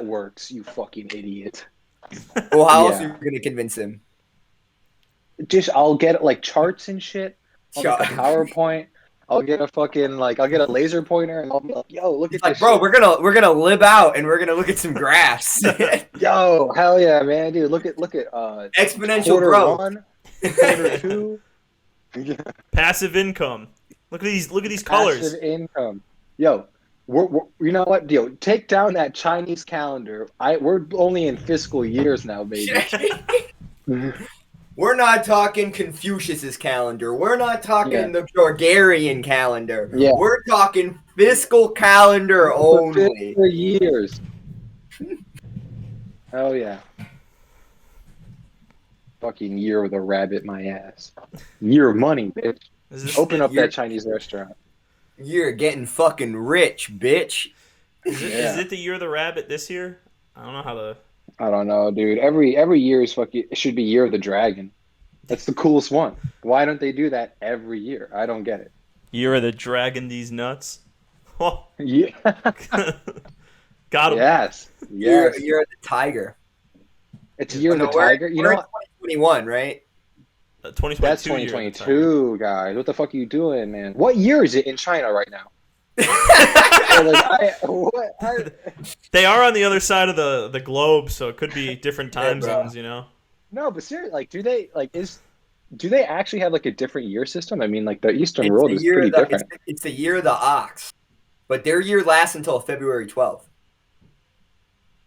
works, you fucking idiot. Well, how else are Yeah. you gonna convince him? I'll get like charts and shit. I'll make a Shut. PowerPoint. I'll get a fucking I'll get a laser pointer and I'll be like, yo, look He's at like, this bro, shit. we're gonna live out and we're gonna look at some graphs. Yo, hell yeah, man, dude. Look at Exponential quarter growth. one, quarter two. Passive income. Look at these Passive colors. income. Yo, you know what? Yo, take down that Chinese calendar. We're only in fiscal years now, baby. We're not talking Confucius's calendar. We're not Yeah, talking the Gregorian calendar. yeah. We're talking fiscal calendar For only. 50 years. Oh yeah. Fucking year of the rabbit, my ass. Year of money, bitch. Is this Open up You're that Chinese restaurant. you're getting fucking rich, bitch. is Yeah. it the year of the rabbit this year? I don't know how to. I don't know, dude. Every year is fucking. It should be Year of the Dragon. That's the coolest one. Why don't they do that every year? I don't get it. Year of the dragon, these nuts. Oh, Yeah. got him. Yes. You're Yes. you're the tiger. It's Yeah. Year Oh of the no, we're Tiger. You we're know in what? 2021, right? That's 2022 year of the tiger. 2022, guys. What the fuck are you doing, man? What year is it in China right now? Or They are on the other side of the globe, so it could be different Yeah, time bro. zones. You know. No, but seriously, do they actually have like a different year system? I mean, like the Eastern It's world the is year pretty of the it's, different. it's the year of the ox, but their year lasts until February 12th.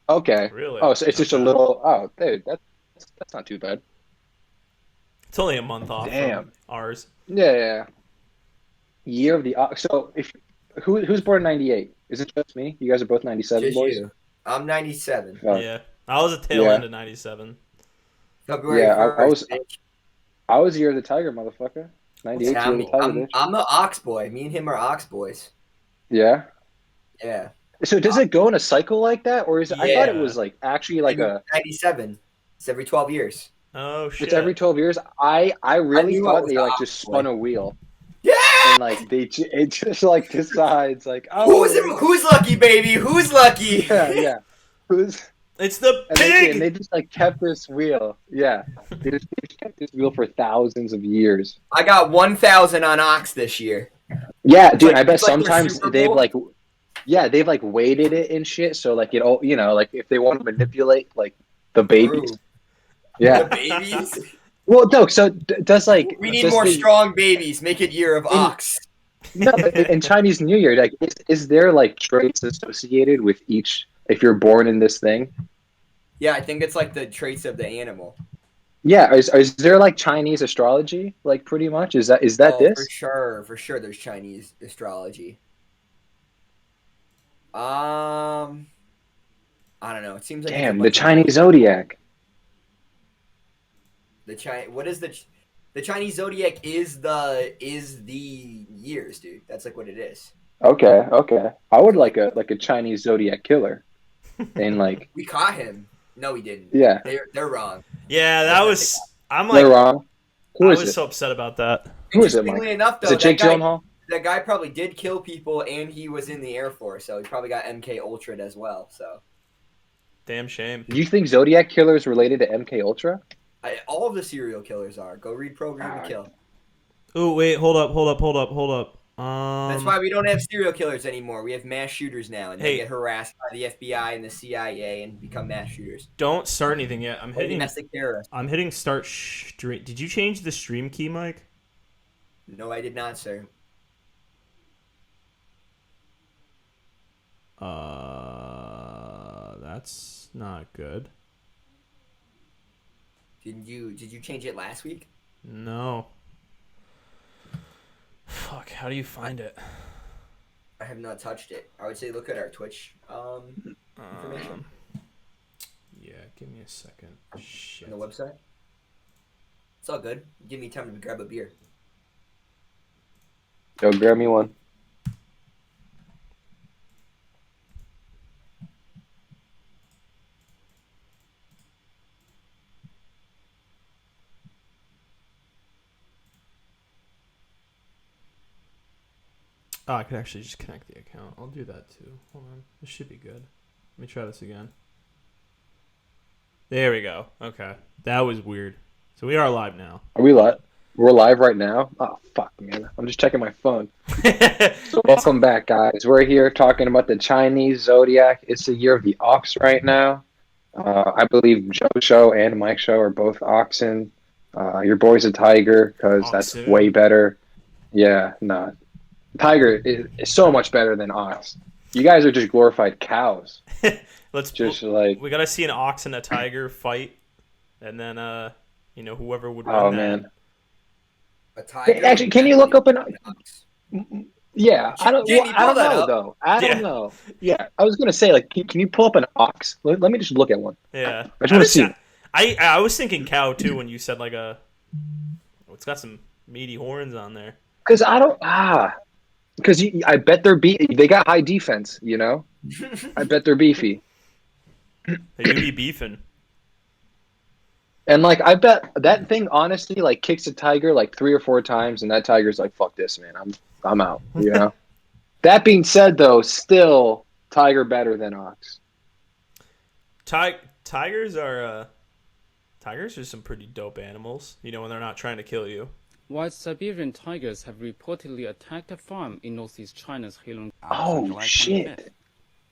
Okay. Really? Oh, so it's just a Okay. little. Oh, dude, that's not too bad. It's only a month off from Damn. ours. Yeah, yeah, yeah. Year of the ox. So if who's born in '98? Is it just me? You guys are both '97 Just boys. you. I'm 97. Fuck. Yeah, I was a tail Yeah, end of '97. February yeah. I 1st, was bitch. I was Year of the Tiger, motherfucker. And 98's Year of I'm the Tiger, I'm bitch. I'm the ox boy. Me and him are ox boys. Yeah. Yeah. So does Uh, it go in a cycle like that, or is it? I thought it Yeah. was like actually like 97. It's every 12 years. Oh it's every shit. 12 years. I I really knew it thought was they the like ox just spun boy. a wheel Yeah. and like it just like decides like oh Who's lucky, baby? Who's lucky? yeah who's It's the and they pig. just like kept this wheel they just kept this wheel for thousands of years. I got 1,000 on ox this year. Yeah, It's dude. like I bet it's like their sometimes Super Bowl. they've like weighted it and shit. So like it all like if they want to manipulate like the babies. True. The Yeah. babies. Well, no. So does We need does more the strong babies. Make it year of in ox. no but in Chinese New Year like is there like traits associated with each if you're born in this thing? Yeah, I think it's like the traits of the animal. Yeah. Is there like Chinese astrology like pretty much? Is that Oh, for this? sure, for sure. There's Chinese astrology. Um, I don't know. It seems like it's a Damn, the bunch of Chinese bullshit. zodiac. What is the Chinese zodiac is the years, dude. That's like what it is. Okay, okay. I would So like like a Chinese zodiac killer and like we caught him. No, we didn't. yeah, They're wrong. Yeah, That's that not the was. I'm they're like, wrong. Who I is was it? so upset about that. Who is it, Mike? Interestingly enough, Is though, it Jake Gyllenhaal? that guy probably did kill people, and he was in the Air Force, so he probably got MK Ultra as well. So Damn shame. Do you think Zodiac Killer is related to MK Ultra? all of the serial killers are. Go read Program to Ah, Kill. Oh wait, hold up. That's why we don't have serial killers anymore. We have mass shooters now, and they Hey, get harassed by the FBI and the CIA and become mass shooters. don't start anything yet. Or domestic terrorists. I'm hitting start stream. Did you change the stream key, Mike? No, I did not, sir. That's not good. Did you change it last week? No. Fuck, how do you find it? I have not touched it. I would say look at our Twitch information Um, yeah, give me a second. Shit. on the website. It's all good. Give me time to grab a beer. Yo, grab me one. Oh, I could actually just connect the account. I'll do that too. Hold on. This should be good. Let me try this again. There we go. Okay. That was weird. So we are live now. Are we live? We're live right now? Oh, fuck, man. I'm just checking my phone. So welcome back, guys. We're here talking about the Chinese zodiac. It's the year of the ox right now. I believe Joe Show and Mike Show are both oxen. Your boy's a tiger because that's Oxen. way better. Yeah, no. Tiger is so much better than ox. You guys are just glorified cows. Let's Just like, we gotta see an ox and a tiger fight, and then whoever would win oh that. man. A tiger. Actually, can you look up an? Yeah, I don't. Jamie, Well, I don't pull that know up. though. I don't Yeah. know. Yeah, I was gonna say like, can you pull up an ox? Let me just look at one. Yeah. I just want to see. I was thinking cow too when you said like it's got some meaty horns on there. Because I don't. Because I bet they got high defense. You know, I bet they're beefy. They do be beefing. And like, I bet that thing honestly like kicks a tiger like 3 or 4 times, and that tiger's like, "Fuck this, man. I'm out." You know. That being said, though, still tiger better than ox. Tigers are some pretty dope animals. You know, when they're not trying to kill you. White Siberian tigers have reportedly attacked a farm in northeast China's Heilongjiang. Oh, On July shit. 25th,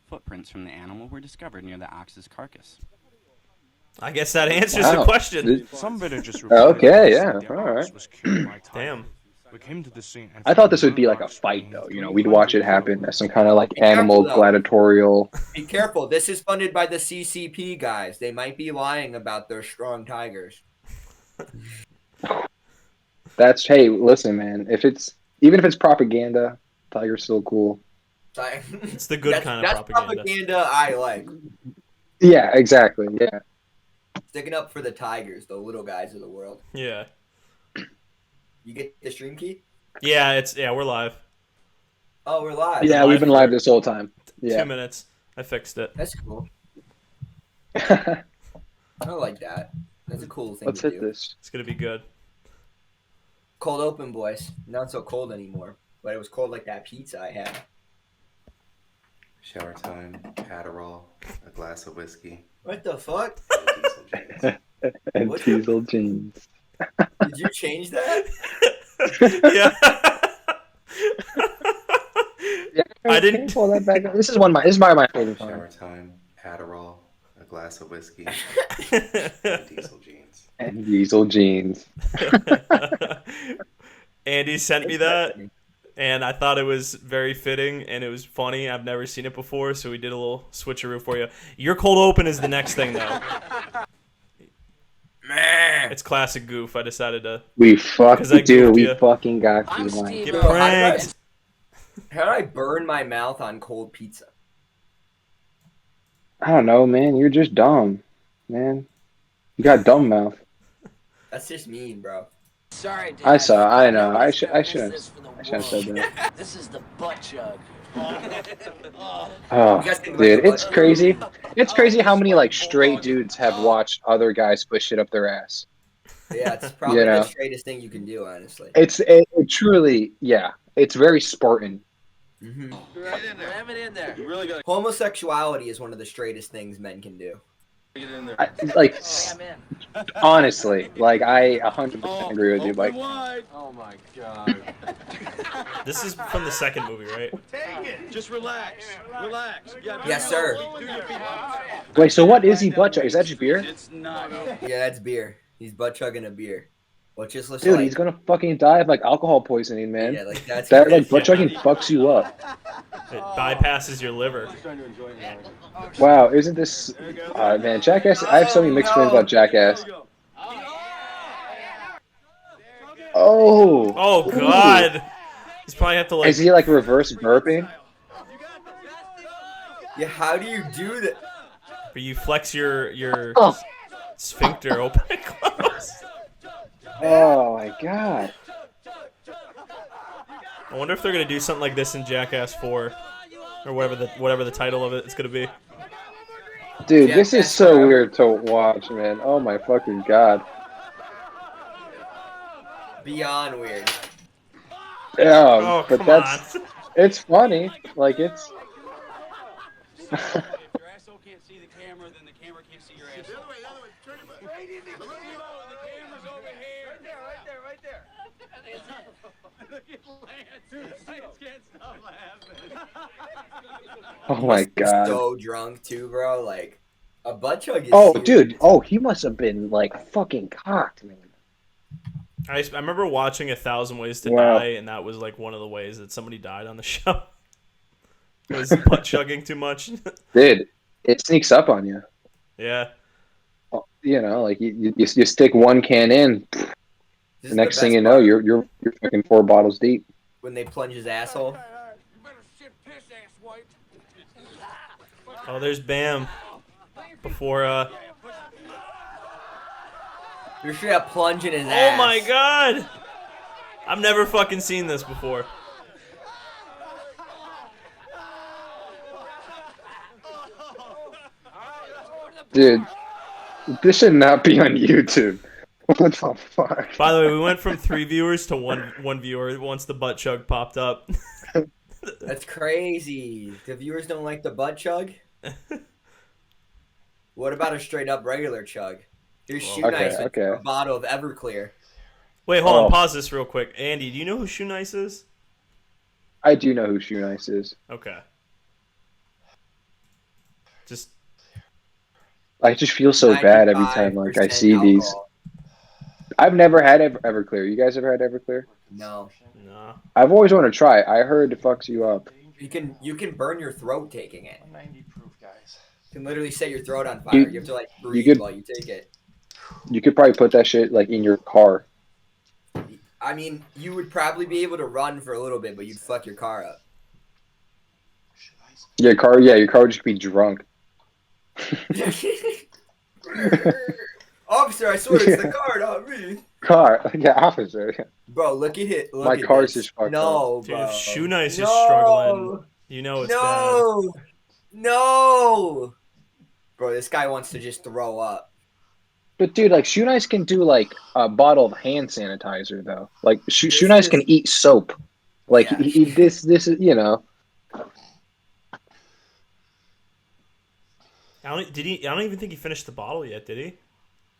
footprints from the animal were discovered near the ox's carcass. I guess that answers Wow. the question. Some villagers Okay, yeah, reported that the all right. ox was killed by tigers. Damn. We came to the scene and I thought found this would be one like a ox fight, weighing though. You know, we'd watch it 300 happen kilograms. as some kind of like Be careful, animal though. gladiatorial. Be careful. This is funded by the CCP guys. They might be lying about their strong tigers. Hey, listen, man. Even if it's propaganda, tiger's still cool. It's the good kind of that's propaganda I like. Yeah, exactly. Yeah. Sticking up for the tigers, the little guys of the world. Yeah. You get the stream key? Yeah, we're live. Oh, we're live. Yeah, live we've been for live this whole time. 2 Yeah. minutes. I fixed it. That's cool. I like that. That's a cool thing Let's to hit do. this. It's gonna be good. Cold open, boys. Not so cold anymore. But it was cold like that pizza I had. Shower time, Adderall, a glass of whiskey, What the fuck? and diesel jeans. And What's diesel jeans. Did you change that? Yeah. Yeah, I didn't- Can you pull that back up? This is my favorite part. Shower time, Adderall, a glass of whiskey, and diesel jeans. And diesel jeans. Andy sent me that, and I thought it was very fitting, and it was funny. I've never seen it before, so we did a little switcheroo for you. Your cold open is the next thing, though. It's classic goof. I decided to We 'Cause I fucking do. goofed We ya. fucking got you, Mike. get Bro, how pranked. How do I burn my mouth on cold pizza? I don't know, man. You're just dumb, man. You got dumb mouth. That's just mean, bro. Sorry, Dad. I saw. I know. I Nobody's should. gonna I miss should have. this for the I should have said world. that. This is the butt chug. Oh, You guys think about dude, the it's butt- crazy. It's crazy how many like straight dudes have watched other guys push shit up their ass. Yeah, it's probably You know. the straightest thing you can do, honestly. It truly, yeah. It's very Spartan. Mm-hmm. Ram it in there. Homosexuality is one of the straightest things men can do. Like, I'm in. honestly, like I 100% agree with you. Like, Oh my god. This is from the second movie, right? Yes, sir. wait. So what is he butt chug? Is that just beer? Yeah, that's beer. He's butt chugging a beer. Well, just looks Dude, like he's gonna fucking die of like alcohol poisoning, man. yeah, like that's That like butt chugging fucks you up. It bypasses your liver. Wow, isn't this? Man, Jackass. I have so many mixed feelings about Jackass. Oh. Oh God! He's probably have to like. Is he like reverse burping? Yeah, how do you do that? You flex your Oh. sphincter open and close. Oh my god. I wonder if they're gonna do something like this in Jackass 4, or whatever the title of it is gonna be. Dude, this is Jackass so forever. weird to watch, man. Oh my fucking god. Beyond weird. Yeah, Oh but come that's on! it's funny. Like it's Your asshole can't see the camera. then the camera can't see your ass. The other way. Turn it right in the camera's over here. Right there. Look at Lance. I just can't stop laughing. Oh my god. So drunk too, bro. Like a butt chug is Oh, serious. dude. Oh, he must have been like fucking cocked, man. I remember watching 1,000 Ways to Wow. Die, and that was like one of the ways that somebody died on the show. It was butt chugging too much. Dude, it sneaks up on you. Yeah. You know, like you stick one can in. This The is next the thing best you know, part, you're fucking 4 bottles deep. when they plunge his asshole. You better shit piss, ass white. Oh, there's Bam. Before, You're straight up plunging his ass. Oh my god! I've never fucking seen this before. Dude, this should not be on YouTube. What the fuck? By the way, we went from 3 viewers to one viewer once the butt chug popped up. That's crazy. The viewers don't like the butt chug? What about a straight up regular chug? Here's Shoe Okay, Nice with okay. a bottle of Everclear. Wait, hold on. Oh. Pause this real quick. Andy, do you know who Shoe Nice is? I do know who Shoe Nice is. Okay. Just I just feel so bad every time like I 95% see these. alcohol. I've never had Everclear. You guys ever had Everclear? No. no. I've always wanted to try. I heard it fucks you up. You can burn your throat taking it. 90 proof, guys. You can literally set your throat on fire. You have to like breathe could- while you take it. You could probably put that shit like in your car. I mean, you would probably be able to run for a little bit, but you'd fuck your car up. Your car would just be drunk. Officer, I swear it's the car, not me. Car, yeah, officer. Bro, look at it. Look My at car's this. just fucked No, Dude, bro. if Shoe Nice is No. struggling, you know it's bad. No. No. Bro, this guy wants to just throw up. But dude, like Shoe Nice can do like a bottle of hand sanitizer though. Like Shoe This Nice is- can eat soap. Like Yeah. this is I don't even think he finished the bottle yet, did he?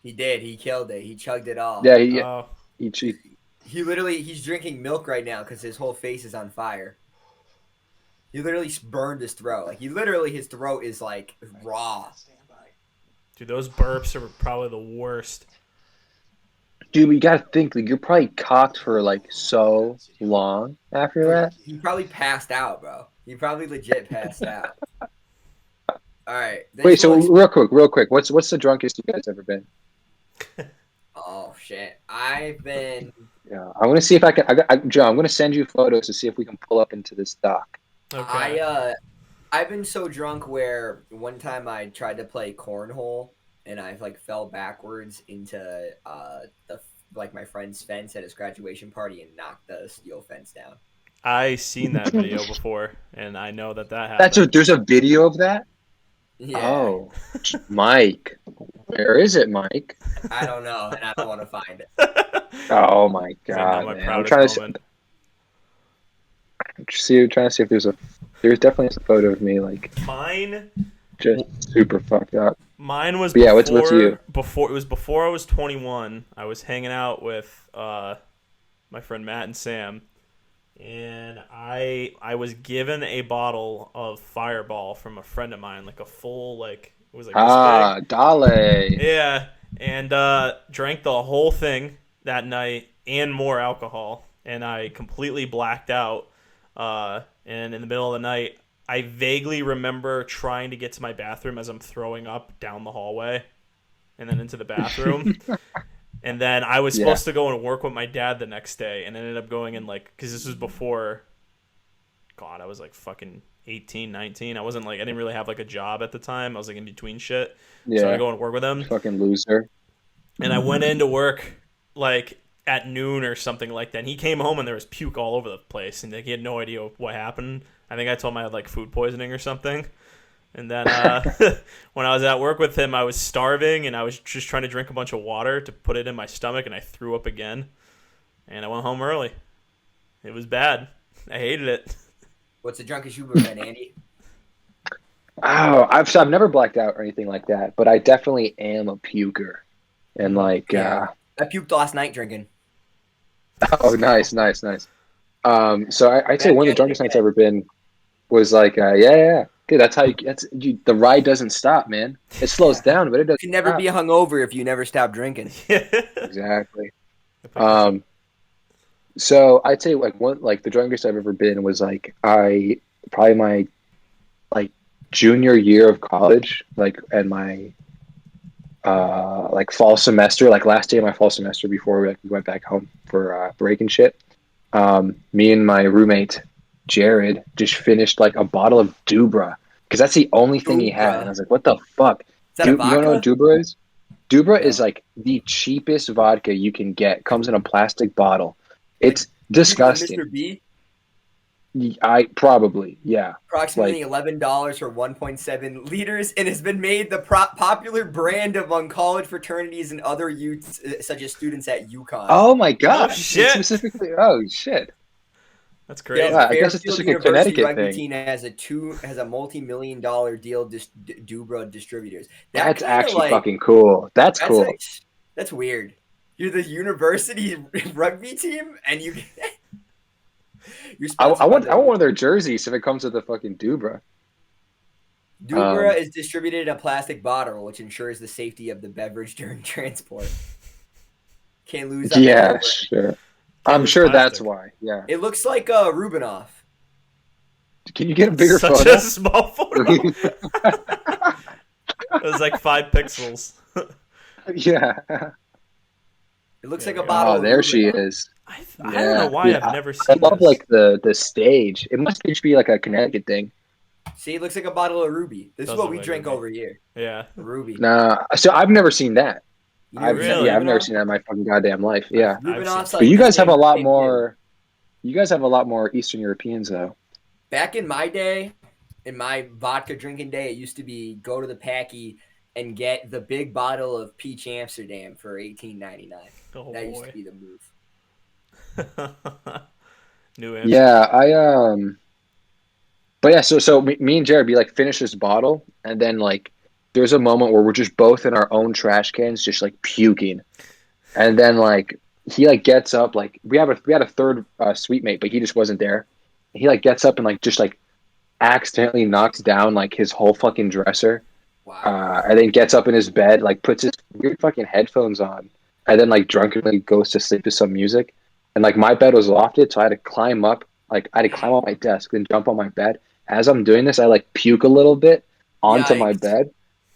He did. He killed it. He chugged it all. Yeah, Oh. He literally, he's drinking milk right now because his whole face is on fire. He literally burned his throat. Like, his throat is like raw. Dude, those burps are probably the worst. Dude, you gotta think like you're probably cocked for like so long after that. He probably passed out, bro. He probably legit passed out. All right. this Wait, so will real quick, what's the drunkest you guys ever been? Oh shit! I've been. Yeah, I want to see if I can. Joe, I'm gonna send you photos to see if we can pull up into this doc. Okay. I've been so drunk where one time I tried to play cornhole and I like fell backwards into my friend's fence at his graduation party and knocked the steel fence down. I seen that video before, and I know that happened. There's a video of that. Yeah. Oh, Mike, where is it, Mike? I don't know, and I don't want to find it. Oh my Is that god, not my man! I'm proudest trying to moment? trying to see if there's definitely a photo of me like Mine just super fucked up. Mine was But yeah, before, what's you? Before I was 21. I was hanging out with my friend Matt and Sam, and I was given a bottle of Fireball from a friend of mine, like a full it was like this big. Dale. Yeah, and drank the whole thing that night and more alcohol, and I completely blacked out. And in the middle of the night, I vaguely remember trying to get to my bathroom as I'm throwing up down the hallway and then into the bathroom. And then I was supposed to go and work with my dad the next day and ended up going in because this was before, God, I was like fucking 18, 19. I didn't really have like a job at the time. I was like in between shit. Yeah. So I go and work with him. Fucking loser. And I went into work like at noon or something like that. And he came home and there was puke all over the place, and he had no idea what happened. I think I told him I had like food poisoning or something. And then when I was at work with him, I was starving and I was just trying to drink a bunch of water to put it in my stomach, and I threw up again. And I went home early. It was bad. I hated it. What's the drunkest you've ever been, Andy? Oh, I've never blacked out or anything like that, but I definitely am a puker. And like, Yeah. I puked last night drinking. oh, nice. So I'd say Back one of the at it drunkest nights I've again. ever been was like, yeah. Good. That's how the ride doesn't stop, man. It slows Yeah. down, but it You doesn't can never stop. be hungover if you never stop drinking. Exactly. I picked this up. So I'd say like the drunkest I've ever been was like I probably my like junior year of college, like and my like fall semester, like last day of my fall semester before we went back home for break and shit. Me and my roommate Jared just finished like a bottle of Dubra because that's the only thing he had, and I Dubra. was like, "What the fuck?" Is that a You don't know what vodka? Dubra is? Dubra is No. like the cheapest vodka you can get. Comes in a plastic bottle. Like It's cheaper than disgusting. Mr. B? I probably, yeah. Approximately Like, $11 for 1.7 liters, and has been made the popular brand among college fraternities and other youths, such as students at UConn. oh my god, it's shit. specifically. Oh shit. That's Yeah, crazy. the I guess it's just Fairfield like a University Connecticut rugby thing. team has a multi-million-dollar deal Dubra distributors. That That's kind of actually like fucking cool. That's that's cool. like that's weird. You're the university rugby team, and you're I sponsored by want the one of their jerseys if it comes with the fucking Dubra. Dubra is distributed in a plastic bottle, which ensures the safety of the beverage during transport. Can't lose on the Yeah, Dubra. sure. Can't I'm lose sure that's plastic. why. Yeah. It looks like Rubinoff. Can you get a bigger Such photo? a small photo. It was like 5 pixels. Yeah. It looks There like we a go. bottle Oh, of there she Rubinoff. is. I don't know Yeah, why dude, I've never I seen love this. like the stage. It must just be like a Connecticut thing. See, it looks like a bottle of Ruby. This is Does what look we like drink Ruby. over here. Yeah. Ruby. Nah, so I've never seen that. You never seen Really? I've never Rubinoff? seen that in my fucking goddamn life. Yeah, I've seen Rubinoff's but like you the guys have a same lot thing. more. You guys have a lot more Eastern Europeans though. Back in my day, in my vodka drinking day, it used to be go to the Packy and get the big bottle of Peach Amsterdam for $18.99. Oh That used to boy. be the move. New Yeah, Amsterdam. but yeah, so me and Jared be like finish this bottle, and then like there's a moment where we're just both in our own trash cans, just like puking, and then like he like gets up, like we had a third sweet mate, but he just wasn't there. He like gets up and like just like accidentally knocks down like his whole fucking dresser, Wow. and then gets up in his bed, like puts his weird fucking headphones on, and then like drunkenly goes to sleep to some music. And like my bed was lofted, so I had to climb up, like I had to climb up my desk, then jump on my bed. As I'm doing this, I like puke a little bit onto my Yikes. bed,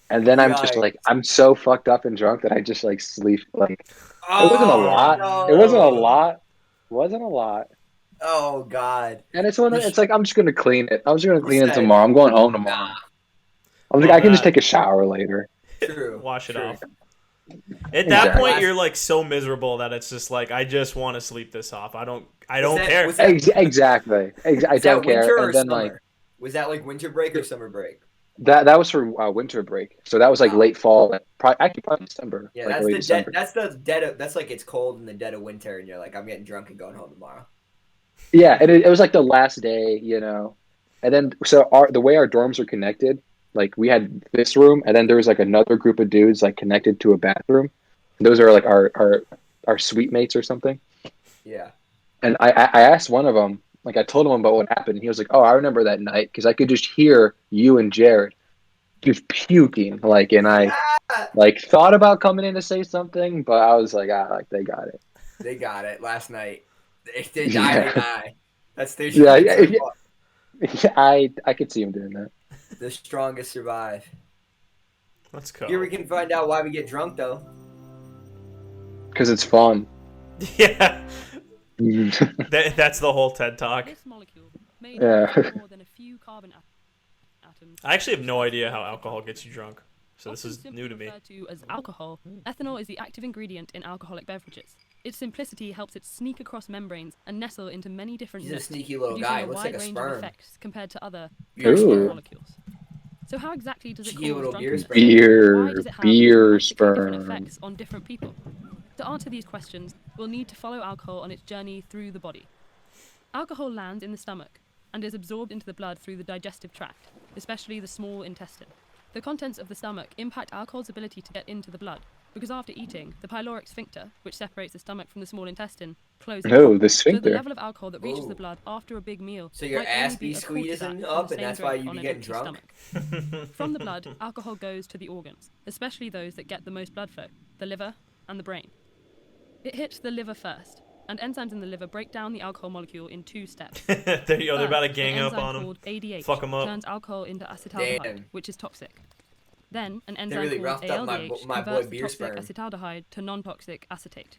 and then I'm just Yikes. like I'm so fucked up and drunk that I just like sleep. Like it wasn't a Oh, lot. It wasn't a no. lot. It wasn't a lot. Oh, God. And it's like I'm just gonna clean it. I'm just gonna You clean it said, tomorrow. I'm going home nah. tomorrow. I'm like Love I can just that. take a shower later. True. Wash it True. off. At that Exactly. point, you're like so miserable that it's just like I just want to sleep this off. I don't care. Was that, Exactly. I was don't that winter care. or And then summer? like Was that like winter break or summer break? that was for winter break. So that was like Wow. late fall, like, probably December, Yeah, like that's early the December. that's the dead of, that's like it's cold in the dead of winter and you're like, I'm getting drunk and going home tomorrow. Yeah, and it was like the last day, And then so the way our dorms are connected, like we had this room, and then there was like another group of dudes like connected to a bathroom. Those are like our suite mates or something. Yeah. And I asked one of them, like I told him about what happened, and he was like, "Oh, I remember that night because I could just hear you and Jared just puking, like, and I like thought about coming in to say something, but I was like, like they got it." They got it last night. If they die, Yeah, they die. That's their yeah, I could see him doing that The strongest survive. Let's go. Here we can find out why we get drunk though. because it's fun. Yeah, Yeah. that's the whole TED talk. This molecule, made Yeah. up of more than a few carbon atoms. I actually have no idea how alcohol gets you drunk, so this is Often new to me. referred to as alcohol, ethanol is the active ingredient in alcoholic beverages. Its simplicity helps it sneak across membranes and nestle into many different He's a nooks, sneaky little producing guy. a Looks wide like a range of sperm. effects compared to other Beer similar Ooh. molecules. So how exactly does it Cheeky cause little beer drunkenness? sperm. And why does it have beer dramatically different sperm. effects on different people? To answer these questions, we'll need to follow alcohol on its journey through the body. Alcohol lands in the stomach. and is absorbed into the blood through the digestive tract, especially the small intestine. The contents of the stomach impact alcohol's ability to get into the blood, because after eating, the pyloric sphincter, which separates the stomach from the small intestine, closes. Oh, the So the sphincter. level of alcohol that reaches the blood after a big meal So your might ass only be be a quarter that squeezing from up, the and same that's why drink you on be an getting empty drunk? stomach. From the blood, alcohol goes to the organs, especially those that get the most blood flow, the liver and the brain. It hits the liver first, and enzymes in the liver break down the alcohol molecule in 2 steps. They're about to First, gang an up enzyme on him. called ADH Fuck 'em up. turns alcohol into acetaldehyde, Damn. which is toxic. Then, an They enzyme really called roughed up my ALDH boy converts the beer toxic sperm. acetaldehyde to non-toxic acetate.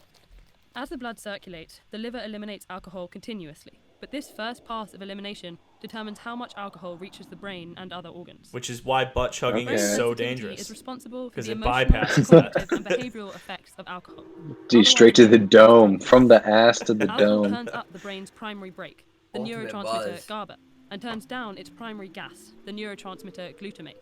As the blood circulates, the liver eliminates alcohol continuously, but this first pass of elimination determines how much alcohol reaches the brain and other organs. Which is why butt chugging Okay. is so Sensitivity dangerous. is responsible for 'Cause the it emotional, bypasses that. cognitive, and behavioral effects of alcohol. Dude, straight to the dome, from the ass to the Alcohol dome. turns up the brain's primary brake, the Ultimate neurotransmitter buzz. GABA, and turns down its primary gas, the neurotransmitter glutamate.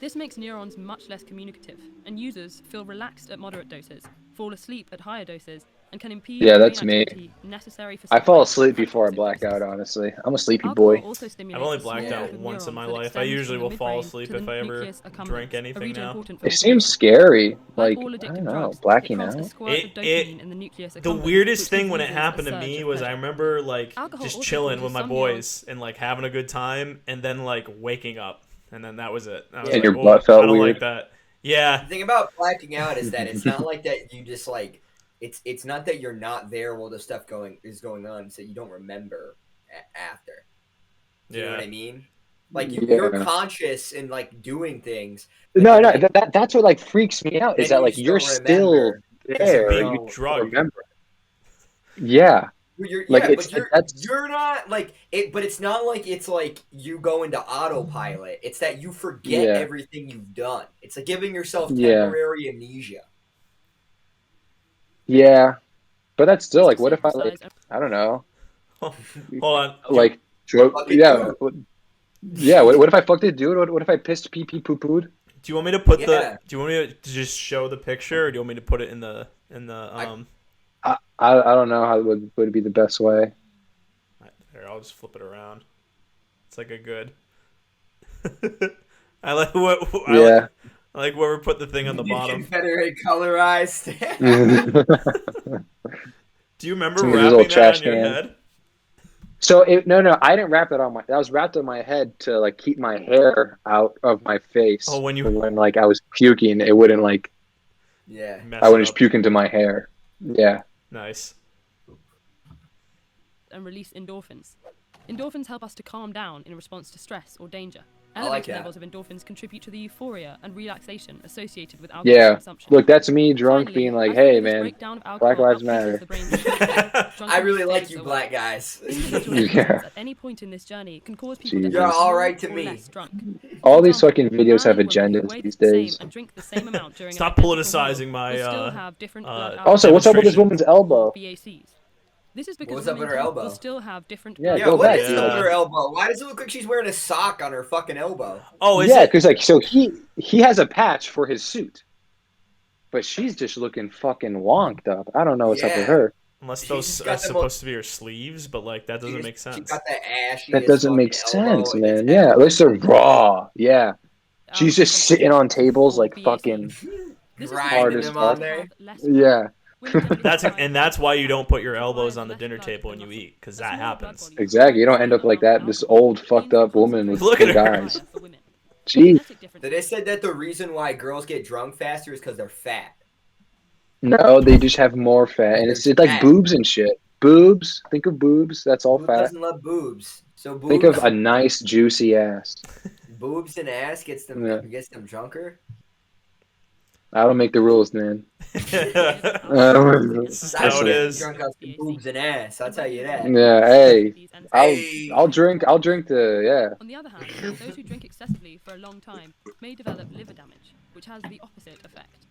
This makes neurons much less communicative, and users feel relaxed at moderate doses, fall asleep at higher doses, and can impede Yeah, brain that's me. activity necessary for I fall survival asleep from before I toxic black risks. out, honestly. I'm a sleepy Alcohol boy. also stimulates I've only a small blacked out group of once in my neurons that life. I extends usually from the will fall midbrain asleep to the if I ever nucleus accumbens, drink a anything region now. important for It seems motivation. scary. Like Like, all I addictive don't know, drugs, blacking it prompts a out. squirt of dopamine in the nucleus The accumbens, weirdest which thing gives when it users a happened to surge me of was I pleasure. remember like Alcohol just also chilling causes with my some boys and like having a good time, and then like waking up, and then that was it. I was And like, your oh, butt I felt don't weird. like that. Yeah, The thing about blacking out is that it's not like that you just like it's not that you're not there while the stuff is going on, so you don't remember after. Do you know what yeah. I mean? Like you're Yeah. conscious and like doing things. But No, then, no, like, that's what like freaks me out is then that you like just you're don't still remember Because you're there being and you don't- don't drugged. remember. Yeah. Well, you're, Like yeah, it's but you're that's you're not like it. But it's not like it's like you go into autopilot. It's that you forget yeah. everything you've done. It's like giving yourself Yeah. temporary amnesia. Yeah. But that's still Just like to what if I synthesize like I don't know. Hold on. Like Fucking yeah. dude. Yeah, what if I fucked a dude? What if I pissed pee pee poo pooed? Do you want me to put Yeah. Do you want me to just show the picture, or do you want me to put it in the I don't know how would be the best way. Here, I'll just flip it around. It's like a good. I like what Yeah. I like where we put the thing on the bottom. Confederate colorized. Do you remember Some of these wrapping little that trash on your cans. head? So no, I didn't wrap it on my. That was wrapped on my head to like keep my hair out of my face. Oh, when like I was puking, it wouldn't like Yeah. mess I wouldn't it just up. puke into my hair. Yeah. Nice. and release endorphins. Endorphins help us to calm down in response to stress or danger. I like Elevated that. levels of endorphins contribute to the euphoria and relaxation associated with alcohol Yeah. consumption. Look, that's me drunk Finally, being like, as the "Hey, liver's man, breakdown of alcohol Black Lives outpaces Matter." the brain's drunkenness I really like fades you, away. black guys. Individual Yeah. endorphins at any point in this journey can cause people to Jesus. You're feel all more right to or me. less drunk. All For these example, fucking a videos have man and woman who agendas weigh these the same days. and drink the same amount during Stop an identical politicizing meal my, will still have different blood Also, what's up with this demonstration. woman's elbow? BACs. This is because What's up women with her elbow? will still have different Yeah, blood Yeah, go what back, is dude. up with her elbow? Why does it look like she's wearing a sock on her fucking elbow? Oh, is Yeah, it? because like so he has a patch for his suit, but she's just looking fucking wonked up. I don't know what's up with Yeah. her. Unless She's those just are got the supposed to be her sleeves, but like that doesn't make She sense. got the ashy. That doesn't make elbow, sense, and it's man. Yeah, at least they're raw. Yeah, she's just alcohol sitting on concentrations, tables or like BACs. fucking. This is hard grinding as them fuck. on there. Yeah. That's why you don't put your elbows on the dinner table when you eat, because that happens. Exactly. You don't end up like that. This old fucked up woman with Look at big her. eyes. Jeez. They said that the reason why girls get drunk faster is because they're fat. No, they just have more fat, and it's They're like fat. boobs and shit. Boobs. Think of boobs. That's all Who fat. doesn't love boobs? So boobs, Think of a nice juicy ass. boobs and ass gets them drunker. I don't make the rules, man. That's how it is. Drunk off some boobs and ass. I'll tell you that. Yeah, hey, Hey. I'll drink the On the other hand, those who drink excessively for a long time may develop liver damage, which has the opposite effect.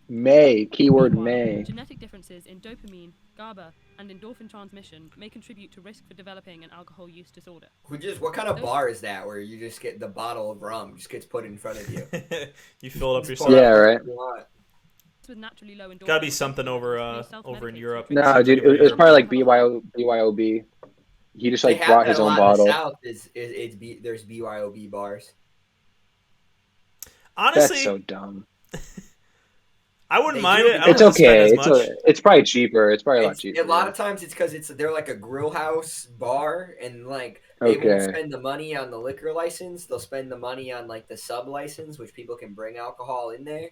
keyword Meanwhile, may. genetic differences in dopamine, GABA, and endorphin transmission may contribute to risk for developing an alcohol use disorder. What kind of bar is that where you just get the bottle of rum just gets put in front of you? You fill it up Just yourself. pour Yeah, out right. what you want. With naturally low endorphins, Gotta be something over in Europe. No, dude, it was probably like BYOB. he just They like have brought that his a own lot in the bottle. South. There's BYOB bars. Honestly, That's so dumb. I wouldn't They mind do it. I because- don't It's spend okay. as much. It's probably cheaper. It's probably a lot It's, cheaper. a lot of times it's because they're like a grill house bar, and like they won't Okay. spend the money on the liquor license. They'll spend the money on like the sub license, which people can bring alcohol in there.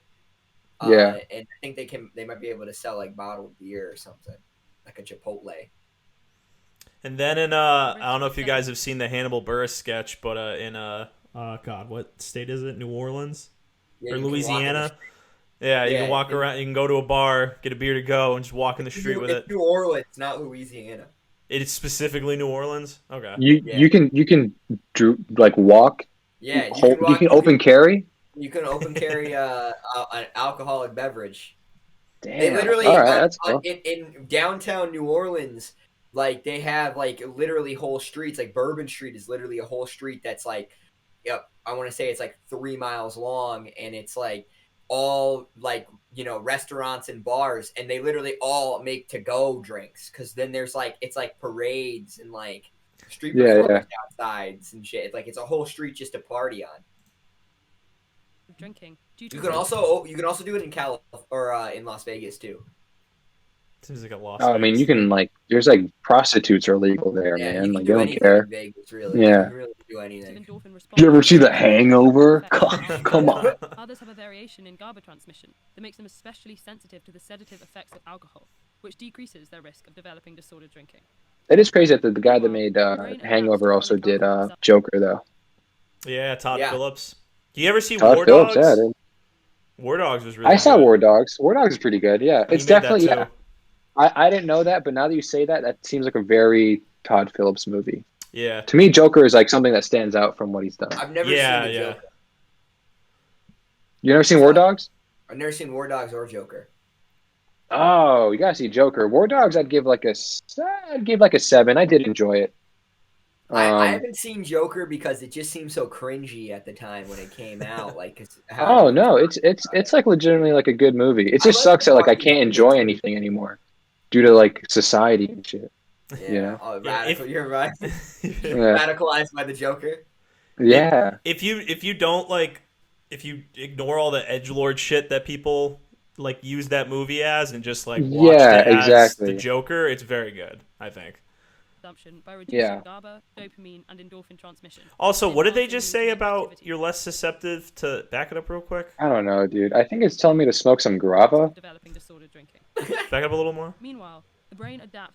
Yeah. And I think they might be able to sell like bottled beer or something, like a Chipotle. And then in I don't know if you guys have seen the Hannibal Buress sketch, but in God, what state is it? New Orleans Yeah, or you can walk in the Louisiana? street. Yeah, you Yeah, can walk in- around. You can go to a bar, get a beer to go, and just walk in the street with it. It's New Orleans, not Louisiana. It's specifically New Orleans. Okay. You can like walk. Yeah, You can open carry. You can open carry an alcoholic beverage. Damn. They literally All right, that's cool. in downtown New Orleans, like they have like literally whole streets. Like Bourbon Street is literally a whole street that's like, yep, I want to say it's like 3 miles long, and it's like all like restaurants and bars, and they literally all make to go drinks because then there's like it's like parades and like street performers outsides and shit. It's a whole street just to party on. Drinking. You can also do it in in Las Vegas too. Seems like a loss. Oh, I mean, you can like. There's like prostitutes are legal there, Yeah, man. you can Like do they don't anything care. in Vegas, really. Yeah. You can really do anything. Did you ever see The Hangover? Come on. Others have a variation in GABA transmission that makes them especially sensitive to the sedative effects of alcohol, which decreases their risk of developing disordered drinking. It is crazy that the guy that made Hangover also did Joker though. Yeah, Todd Phillips. Do you ever see Todd War Phillips, Dogs? yeah, dude. War Dogs was really I saw good. War Dogs. War Dogs is pretty good. Yeah, He it's made that definitely too. I didn't know that, but now that you say that, that seems like a very Todd Phillips movie. Yeah. To me, Joker is like something that stands out from what he's done. I've never seen the Joker. You never seen War Dogs? I've never seen War Dogs or Joker. Oh, you gotta see Joker. War Dogs, I'd give like a 7. I did enjoy it. I haven't seen Joker because it just seemed so cringy at the time when it came out. Oh no, it's like legitimately like a good movie. It just sucks that like I can't enjoy anything anymore due to like society and shit. Yeah, you know? radical. You're right. Yeah. Radicalized by the Joker. Yeah. If you don't like, if you ignore all the edgelord shit that people like use that movie as and just like watch it as the Joker, it's very good, I think. By reducing GABA, dopamine, and endorphin transmission. Also, what did they just say about you're less susceptible to? Back it up real quick. I don't know, dude. I think it's telling me to smoke some grava. Developing disordered drinking. Back up a little more. Meanwhile, the brain adapts.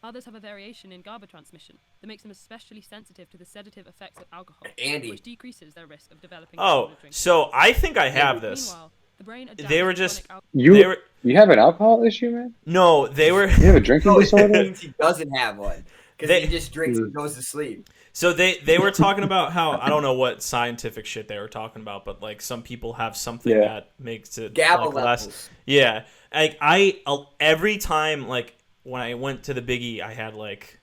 Others have a variation in GABA transmission that makes them especially sensitive to the sedative effects of alcohol, which decreases their risk of developing disordered drinking. So I think I have this. Meanwhile, the brain they were just you have an alcohol issue, man? No, they were. You have a drinking disorder? That means he doesn't have one. Because he just drinks and goes to sleep. So they were talking about how, I don't know what scientific shit they were talking about, but like some people have something that makes it GABA like less. levels. Yeah, like every time like when I went to the Biggie, I had like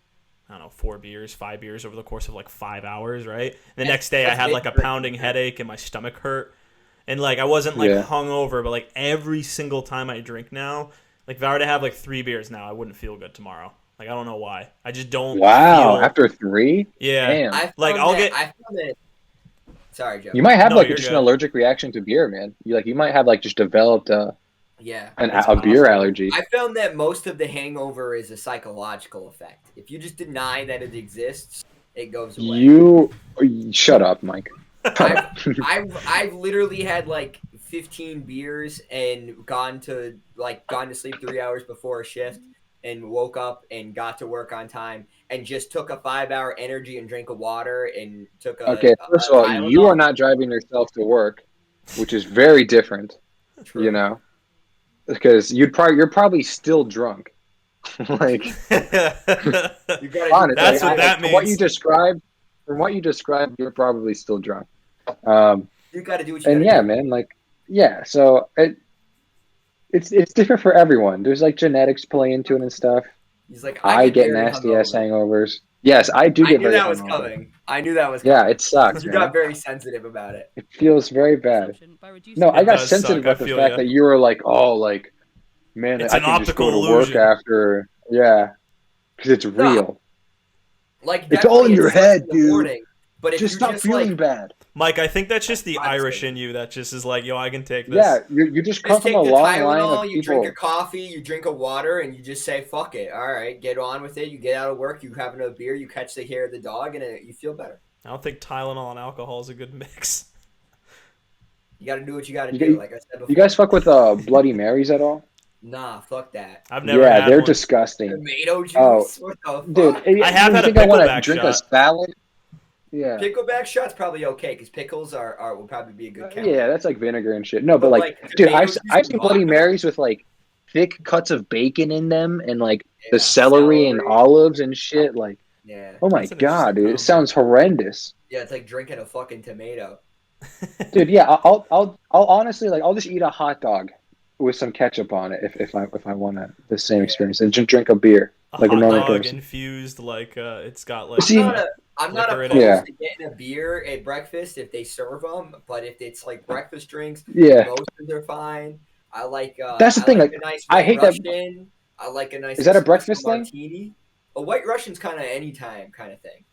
I don't know 5 beers over the course of like 5 hours, right? The next day I had like a pounding headache and my stomach hurt, and like I wasn't like hungover, but like every single time I drink now, like if I were to have like 3 beers now, I wouldn't feel good tomorrow. Like I don't know why. I just don't. Wow, feel... after 3? Yeah. Damn. I found it. Sorry, Joe. You might have like you're just good. an allergic reaction to beer, man. You might have like just developed a beer possible. allergy. I found that most of the hangover is a psychological effect. If you just deny that it exists, it goes away. You shut up, Mike. I've literally had like 15 beers and gone to sleep 3 hours before a shift and woke up and got to work on time and just took a 5-hour energy and drank a water and took a First of all, you are not driving yourself to work, which is very different. True. You know, because you're probably still drunk. Like, honestly, that's what that means. From what you described, you're probably still drunk. You got to do what you and gotta do. man, like, so it's different for everyone. There's like genetics play into it and stuff. He's like, I get very nasty ass hungover. hangovers. Yes, I do get very that was hungover. coming. I knew that was coming. Yeah, it sucks. You man. got very sensitive about it. It feels very bad. No, I got sensitive about the fact that you were like, oh, like, man, it's I an can just go optical to work illusion. after. Yeah, because it's real. Like It's all in definitely your it sucks head, in the dude. morning, but if Just you're stop just feeling like bad. Mike, I think that's just the Honestly. Irish in you that just is like, yo, I can take this. Yeah, you just come just from take a the long line of Tylenol, you drink a people. coffee, you drink a water, and you just say fuck it. All right, get on with it. You get out of work, you have another beer, you catch the hair of the dog, and you feel better. I don't think Tylenol and alcohol is a good mix. You got to do what you got to You, do. Like I said before. you guys fuck with Bloody Marys at all? Nah, fuck that. I've never Yeah, had they're one. disgusting. Tomato juice. Oh, What the dude, fuck? I have you had a think I want to pickleback drink shot. a salad? Yeah. Pickleback shots probably okay because pickles are will probably be a good count. Yeah, that's like vinegar and shit. No, but But, like, like, dude, tomato I've juice I've and seen Bloody vodka? Marys with like thick cuts of bacon in them and like the Yeah, celery and celery. olives and shit. Like, Yeah, oh my That's an god, interesting dude, it combo. sounds horrendous. yeah, it's like drinking a fucking tomato. Dude, yeah, I'll honestly like I'll just eat a hot dog with some ketchup on it if I want the same Yeah. experience and just drink a beer A like a hot normal dog person. infused, like it's got like. See- I'm not liquor in opposed it. Yeah. to getting a beer at breakfast if they serve them, but if it's like breakfast drinks, Yeah, mimosas are fine. I like that's the thing. like Like, a nice I white hate that. Russian. I like a nice Is that a espresso breakfast thing? martini. A white Russian's kind of anytime kind of thing.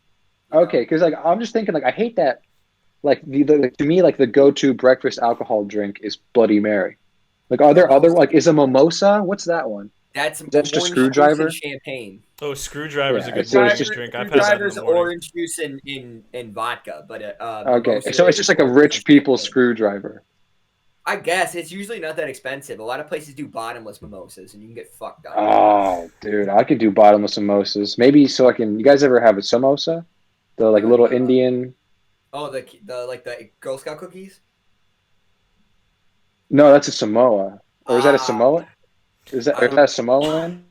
you know? Okay, because like I'm just thinking like I hate that. Like to me like the go-to breakfast alcohol drink is Bloody Mary. Like, are there other like is a mimosa? What's that one? That's Is that just a orange screwdriver? juice and champagne. Oh, screwdriver's Yeah, a good so it's morning just- drink. I've had that in Screwdriver's the morning. orange juice and vodka, but Okay, mimosa so it's is just like a orange juice rich and people champagne. screwdriver. I guess it's usually not that expensive. A lot of places do bottomless mimosas, and you can get fucked up. Oh, dude, I could do bottomless samosas. Maybe so I can. You guys ever have a samosa? The like little Indian. Oh, the like the Girl Scout cookies. No, that's a Samoa. Or is that a Ah. Samoa? Is that a Samoan?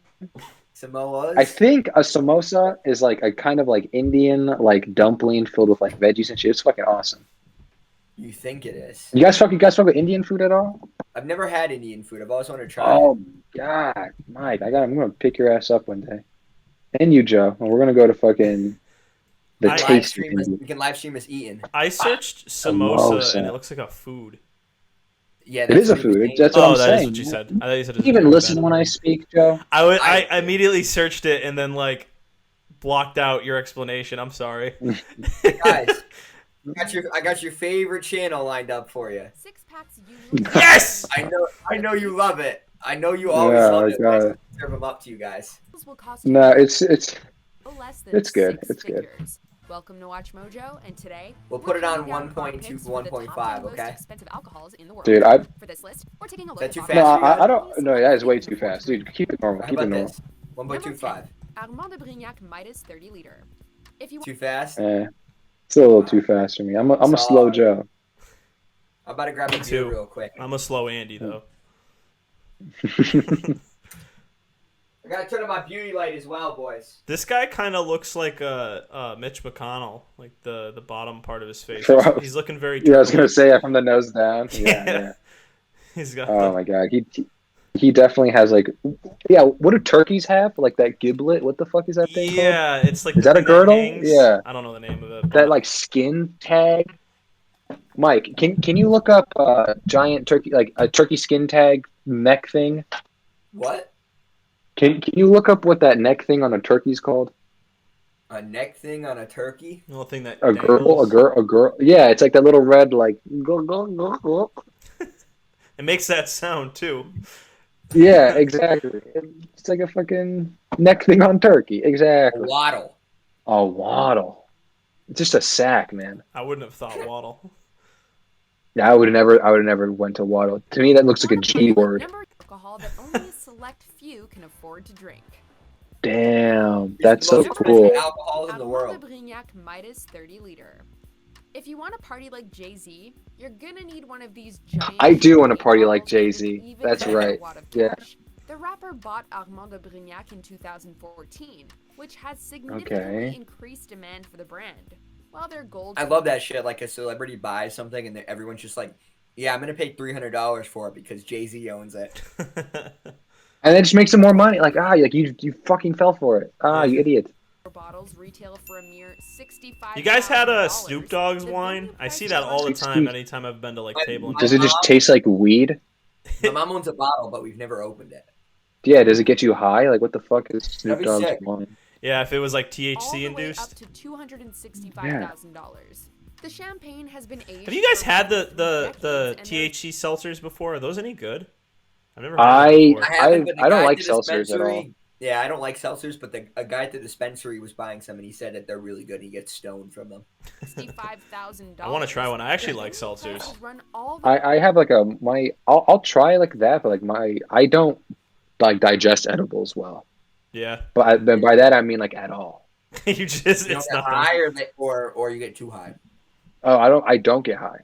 Samoas. I think a samosa is like a kind of like Indian like dumpling filled with like veggies and shit. It's fucking awesome. You think it is? You guys fuck with Indian food at all? I've never had Indian food. I've always wanted to try Oh it. God, Mike, I'm gonna pick your ass up one day. And you, Joe. And we're gonna go to fucking the I- taste of Indian. We can live stream us eating. I searched samosa Samosa. and it looks like a food. Yeah, It is a what he was food. saying. That's what Oh, I'm that saying. is what you said. I thought you said it was You a even drink listen then. when I speak, Joe. I immediately searched it and then like blocked out your explanation. I'm sorry. Guys, I got your favorite channel lined up for you. Six packs usually. Yes! I know you love it. I know you always Yeah, love it. God. When I serve them up to you guys. Will cost you No, it's no less than it's good. six It's good. figures. Welcome to Watch Mojo, and today We'll we're put it on counting down our 1.2, picks for the top 1.5, 10 most okay? expensive alcohols in the world. Dude, I For this list, we're taking a look that at too bottles. fast no, for you? I don't. No, that is way too fast, dude. Keep it normal. How Keep it about normal. this? Number 1.25. 10, Armand de Brignac Midas 30 liter. If you Too fast? It's a little too fast for me. I'm a slow Sorry. Joe. I'm about to grab a Me beer too. real quick. I'm a slow Andy though. I gotta turn on my beauty light as well, boys. This guy kind of looks like Mitch McConnell, like the bottom part of his face. Bro. He's looking very. Yeah, I was gonna turtly. say from the nose down. Yeah, yeah. He's got. Oh my god, he definitely has like, yeah. What do turkeys have? Like that giblet? What the fuck is that thing called? Yeah, it's like. Is the that a thing girdle? hangs. Yeah. I don't know the name of it. That but- like skin tag. Mike, can you look up giant turkey like a turkey skin tag neck thing? What? Can you look up what that neck thing on a turkey's called? A neck thing on a turkey? little thing that. A dangles. girl. Yeah, it's like that little red like. Go, go, go, go. It makes that sound too. Yeah, exactly. It's like a fucking neck thing on turkey. A Exactly. waddle. A waddle. It's just a sack, man. I wouldn't have thought waddle. Yeah, I would have never went to waddle. To me, that looks like a G word. Number alcohol that only a select few can afford to drink. Damn, that's so Most cool. expensive alcohols in the Armand de world. Brignac Midas 30 liter. If you want to party like Jay-Z, you're gonna need one of these giant. I do wanna party like bottles and an Jay-Z. even That's bigger right. wad of Yeah. cash. The rapper bought Armand de Brignac in 2014, which has significantly Okay. increased demand for the brand. While their gold. I love that shit. Like a celebrity buys something and everyone's just like, yeah, I'm going to pay $300 for it because Jay-Z owns it. And it just makes them more money. Like you fucking fell for it. You idiot. bottles retail for a mere $65. You guys had a Snoop Dogg's wine? I see that all the time. Snoop. Anytime I've been to like table and Does it just taste like weed? My mom owns a bottle, but we've never opened it. Yeah. Does it get you high? Like what the fuck is Snoop That'd be Dogg's sick. wine? Yeah, if it was like all THC the way induced. up to $265,000. The champagne has been aged. Have you guys for had roughly 3 the decades, and there's THC seltzers before? Are those any good? I've never heard of them before. I haven't, but the I don't guy like at the seltzers at all. dispensary. Yeah, I don't like seltzers, but a guy at the dispensary was buying some, and he said that they're really good. He gets stoned from them. $65,000. I want to try one. I actually like seltzers. I have like I'll try like that, but like I don't like digest edibles well. Yeah. But then by that I mean like at all. You just You don't get high, or you get too high. Oh, I don't get high.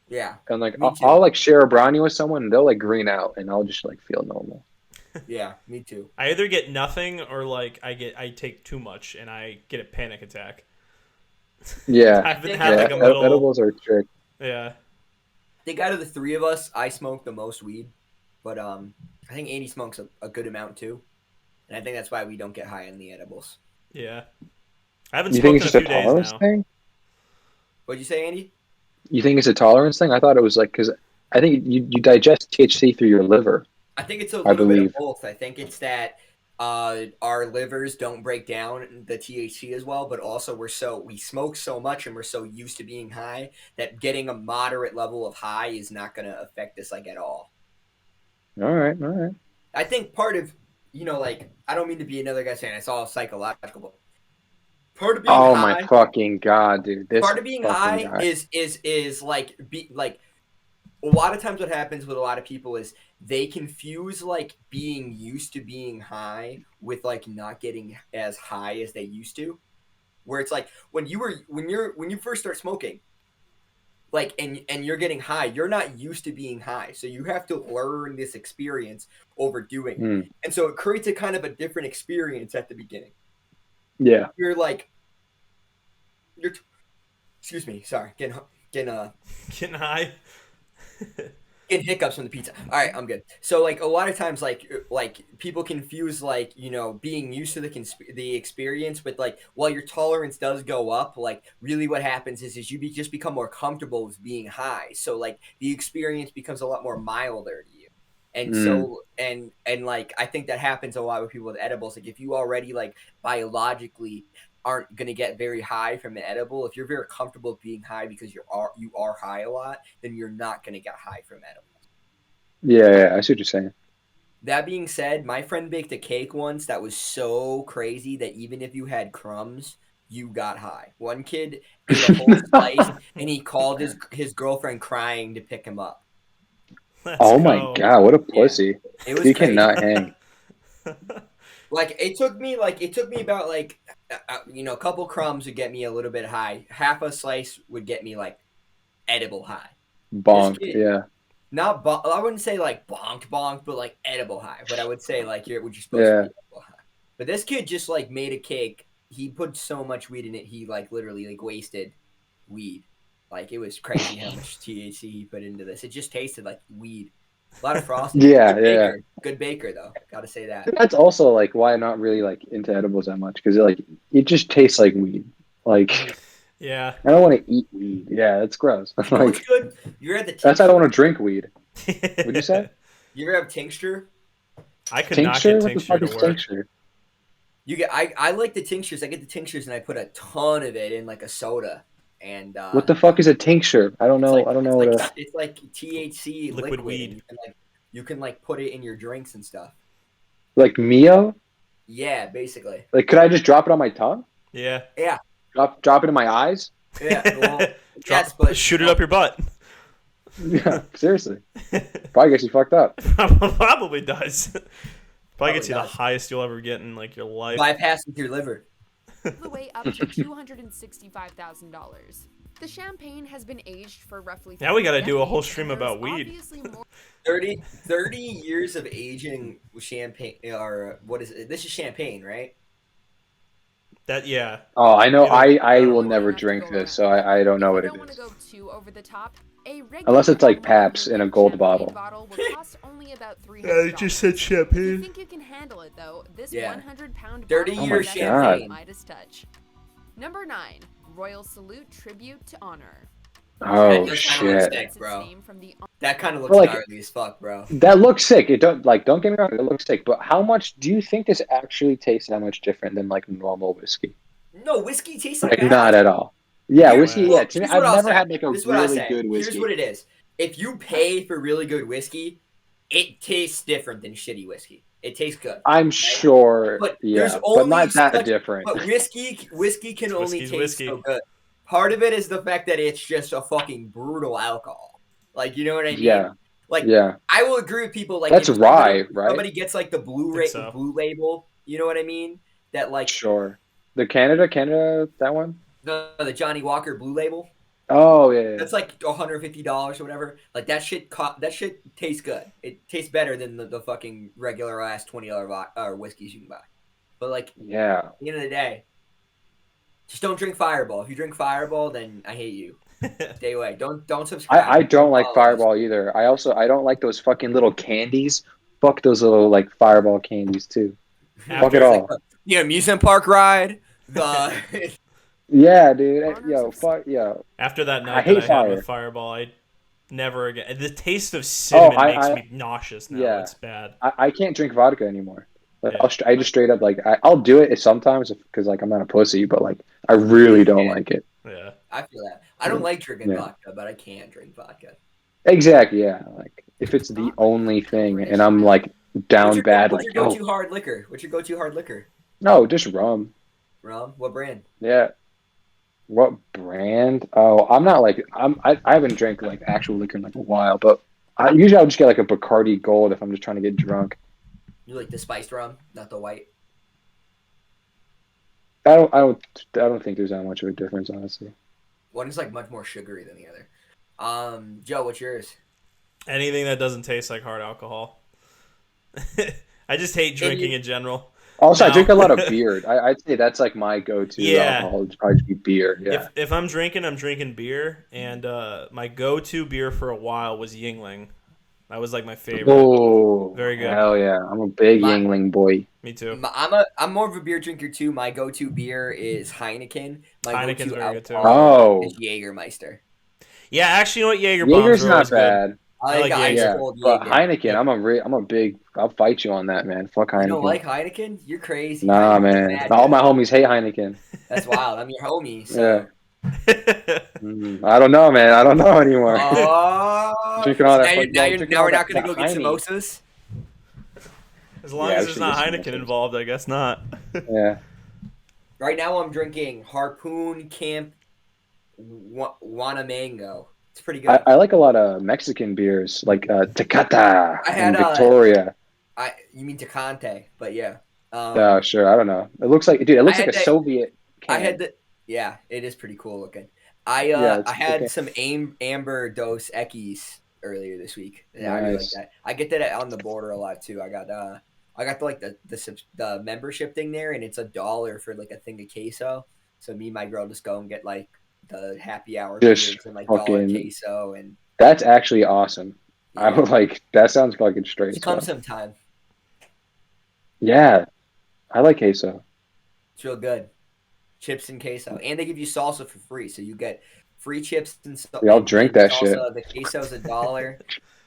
Yeah. And like Me too. I'll like share a brownie with someone and they'll like green out and I'll just like feel normal. Yeah, me too. I either get nothing or like I take too much and I get a panic attack. Yeah. I've had like a Ed- little. edibles are a trick. Yeah. I think out of the three of us, I smoke the most weed, but I think Andy smokes a good amount too, and I think that's why we don't get high on the edibles. Yeah. I haven't You smoked think in it's a just a few days tolerance now. thing? What'd you say, Andy? You think it's a tolerance thing? I thought it was like because I think you digest THC through your liver. I think it's a I little bit of believe. both. I think it's that our livers don't break down the THC as well, but also we smoke so much and we're so used to being high that getting a moderate level of high is not going to affect us like at all. All right. I think part of, like, I don't mean to be another guy saying it's all psychological, but part of being Oh high, my fucking god, dude! This part of being high fucking guy. is like a lot of times what happens with a lot of people is they confuse like being used to being high with like not getting as high as they used to. Where it's like when you first start smoking, like and you're getting high, you're not used to being high. So you have to learn this experience over doing it. And so it creates a kind of a different experience at the beginning. Yeah. You're like excuse me, sorry, getting high. Getting hiccups from the pizza. All right, I'm good. So like a lot of times, like people confuse like being used to the experience with like while your tolerance does go up, like really what happens is you just become more comfortable with being high. So like the experience becomes a lot more milder to you. And so and like I think that happens a lot with people with edibles. Like if you already like biologically aren't going to get very high from an edible, if you're very comfortable being high because you are high a lot, then you're not going to get high from edibles. Yeah, I see what you're saying. That being said, my friend baked a cake once that was so crazy that even if you had crumbs, you got high. One kid ate a whole slice and he called his girlfriend crying to pick him up. Oh my god, what a pussy. It was He crazy. cannot hang. Like it took me about like a couple crumbs would get me a little bit high. Half a slice would get me like edible high. Bonked, yeah. Not I wouldn't say like bonked, but like edible high. But I would say like you're supposed to be edible high. But this kid just like made a cake. He put so much weed in it. He like literally like wasted weed. Like it was crazy how much THC he put into this. It just tasted like weed. A lot of frosting. Yeah. Good baker though. Got to say that. That's also like why I'm not really like into edibles that much because like it just tastes like weed. Like yeah, I don't want to eat weed. Yeah, it's gross. You know what's good? You're at the. That's why I don't want to drink weed. What'd you say? You ever have tincture? I could not get tincture to work. Tincture? You get. I like the tinctures. I get the tinctures and I put a ton of it in like a soda. And what the fuck is a tincture? I don't know. Like, I don't know it's like THC liquid weed. You can like put it in your drinks and stuff. Like Mio? Yeah, basically. Like, could I just drop it on my tongue? Yeah. Yeah. Drop it in my eyes? Yeah. Well, yes, but shoot it up your butt. Yeah, seriously. Probably gets you fucked up. Probably does. Probably gets you the highest you'll ever get in like your life. Bypassing your liver. The way up to $265,000. The champagne has been aged for roughly. Now we got to do a whole stream about weed. 30 years of aging champagne, or what is it? This is champagne, right? That yeah. Oh, I know. I will never drink this, so I don't know what it is. Go too over the top, Unless it's like Pabst in a gold bottle. Will cost only about $300. I just said champagne. You think you can handle it though? This 100-pound 30-year champagne Midas touch. Number 9, Royal Salute Tribute to Honor. Oh does kinda look shit. sick, bro. That kind of looks Well, like, gnarly as fuck, bro. that looks sick. It don't don't get me wrong, it looks sick. But how much do you think this actually tastes that much different than like normal whiskey? No, whiskey tastes like Like not ass. at all. Yeah, Here, whiskey. well, Yeah, to me, here's what I've I'll never say. had like a This is what I really say. good Here's whiskey. what it is. If you pay for really good whiskey, it tastes different than shitty whiskey. It tastes good. I'm right? sure. But there's Yeah, but only not that such, different. but whiskey can only Whiskey's taste whiskey. so good. Part of it is the fact that it's just a fucking brutal alcohol. Like, you know what I mean? Yeah, Like, yeah. I will agree with people. Like, That's if rye, right? somebody gets like the think so. blue label, you know what I mean? That like Sure. The Canada, that one. the Johnny Walker blue label. Oh yeah. That's like $150 or whatever. Like that shit. That shit tastes good. It tastes better than the fucking regular ass $20 whiskeys you can buy. But like, Yeah. at the end of the day, just don't drink Fireball. If you drink Fireball, then I hate you. Stay away. Don't subscribe. I don't like follow us. Fireball either. I don't like those fucking little candies. Fuck those little like Fireball candies too. Fuck it all. The amusement park ride. The Yeah, dude. Yo, fuck yo. After that I night hate that I had fire. with Fireball, I never again. The taste of cinnamon makes me nauseous now. Yeah. It's bad. I can't drink vodka anymore. Like Yeah. I just straight up like I'll do it sometimes because like I'm not a pussy, but like I really don't like it. Yeah. I feel that. I don't like drinking Yeah. vodka, but I can drink vodka. Exactly. Yeah. Like if it's the only thing, and I'm like down bad, What's like your go-to hard liquor? What's your go-to hard liquor? no, just rum. Rum? What brand? Yeah. What brand? Oh, I'm not like I haven't drank like actual liquor in like a while, but usually I'll just get like a Bacardi Gold if I'm just trying to get drunk. You like the spiced rum, not the white. I don't think there's that much of a difference, honestly. One is like much more sugary than the other. Joe, what's yours? Anything that doesn't taste like hard alcohol. I just hate drinking in general. Also, I Now- drink a lot of beer. I'd say that's like my go-to Yeah. alcohol. It'd probably be beer. Yeah. If I'm drinking beer, and my go-to beer for a while was Yingling. That was like my favorite. Oh, Very good. Hell yeah! I'm a big Yingling boy. Me too. I'm more of a beer drinker too. My go-to beer is Heineken. My Heineken's go-to very good, too. alcohol Oh. is Jägermeister. Yeah, actually, you know what? Jaeger Jaeger's bombs are not always bad. good. I like ice Yeah, cold but Jaeger. Heineken, I'm a big. I'll fight you on that, man. Fuck Heineken. You don't like Heineken? You're crazy. Nah, Heineken's man. bad, All dude. my homies hate Heineken. That's wild. I'm your homie. So. I don't know, man. I don't know anymore. Oh, Drinking all that now, fucking- now drinking we're all not that going to go get Heine. samosas. As long Yeah, as I there's should not get some Heineken of involved, I guess not. Yeah. Right now I'm drinking Harpoon Camp Wana Mango. It's pretty good. I like a lot of Mexican beers, like Tecate I had, and Victoria. You mean Tecate, but yeah. Oh, sure. I don't know. It looks like, dude. It looks I like a had Soviet. Can. I had yeah, it is pretty cool looking. Yeah, it's I had okay. some Amber Dos Equis earlier this week. Yeah, I really like Nice. that. I get that on the border a lot too. I got the membership thing there, and it's $1 for like a thing of queso. So me and my girl just go and get like the happy hour Just beers and like fucking- dollar queso, and That's actually awesome. I would like. That sounds fucking straight. just as come fuck. sometime. Yeah, I like queso. It's real good. Chips and queso, and they give you salsa for free, so you get free chips and salsa. Yeah, I'll drink that shit. The queso's $1,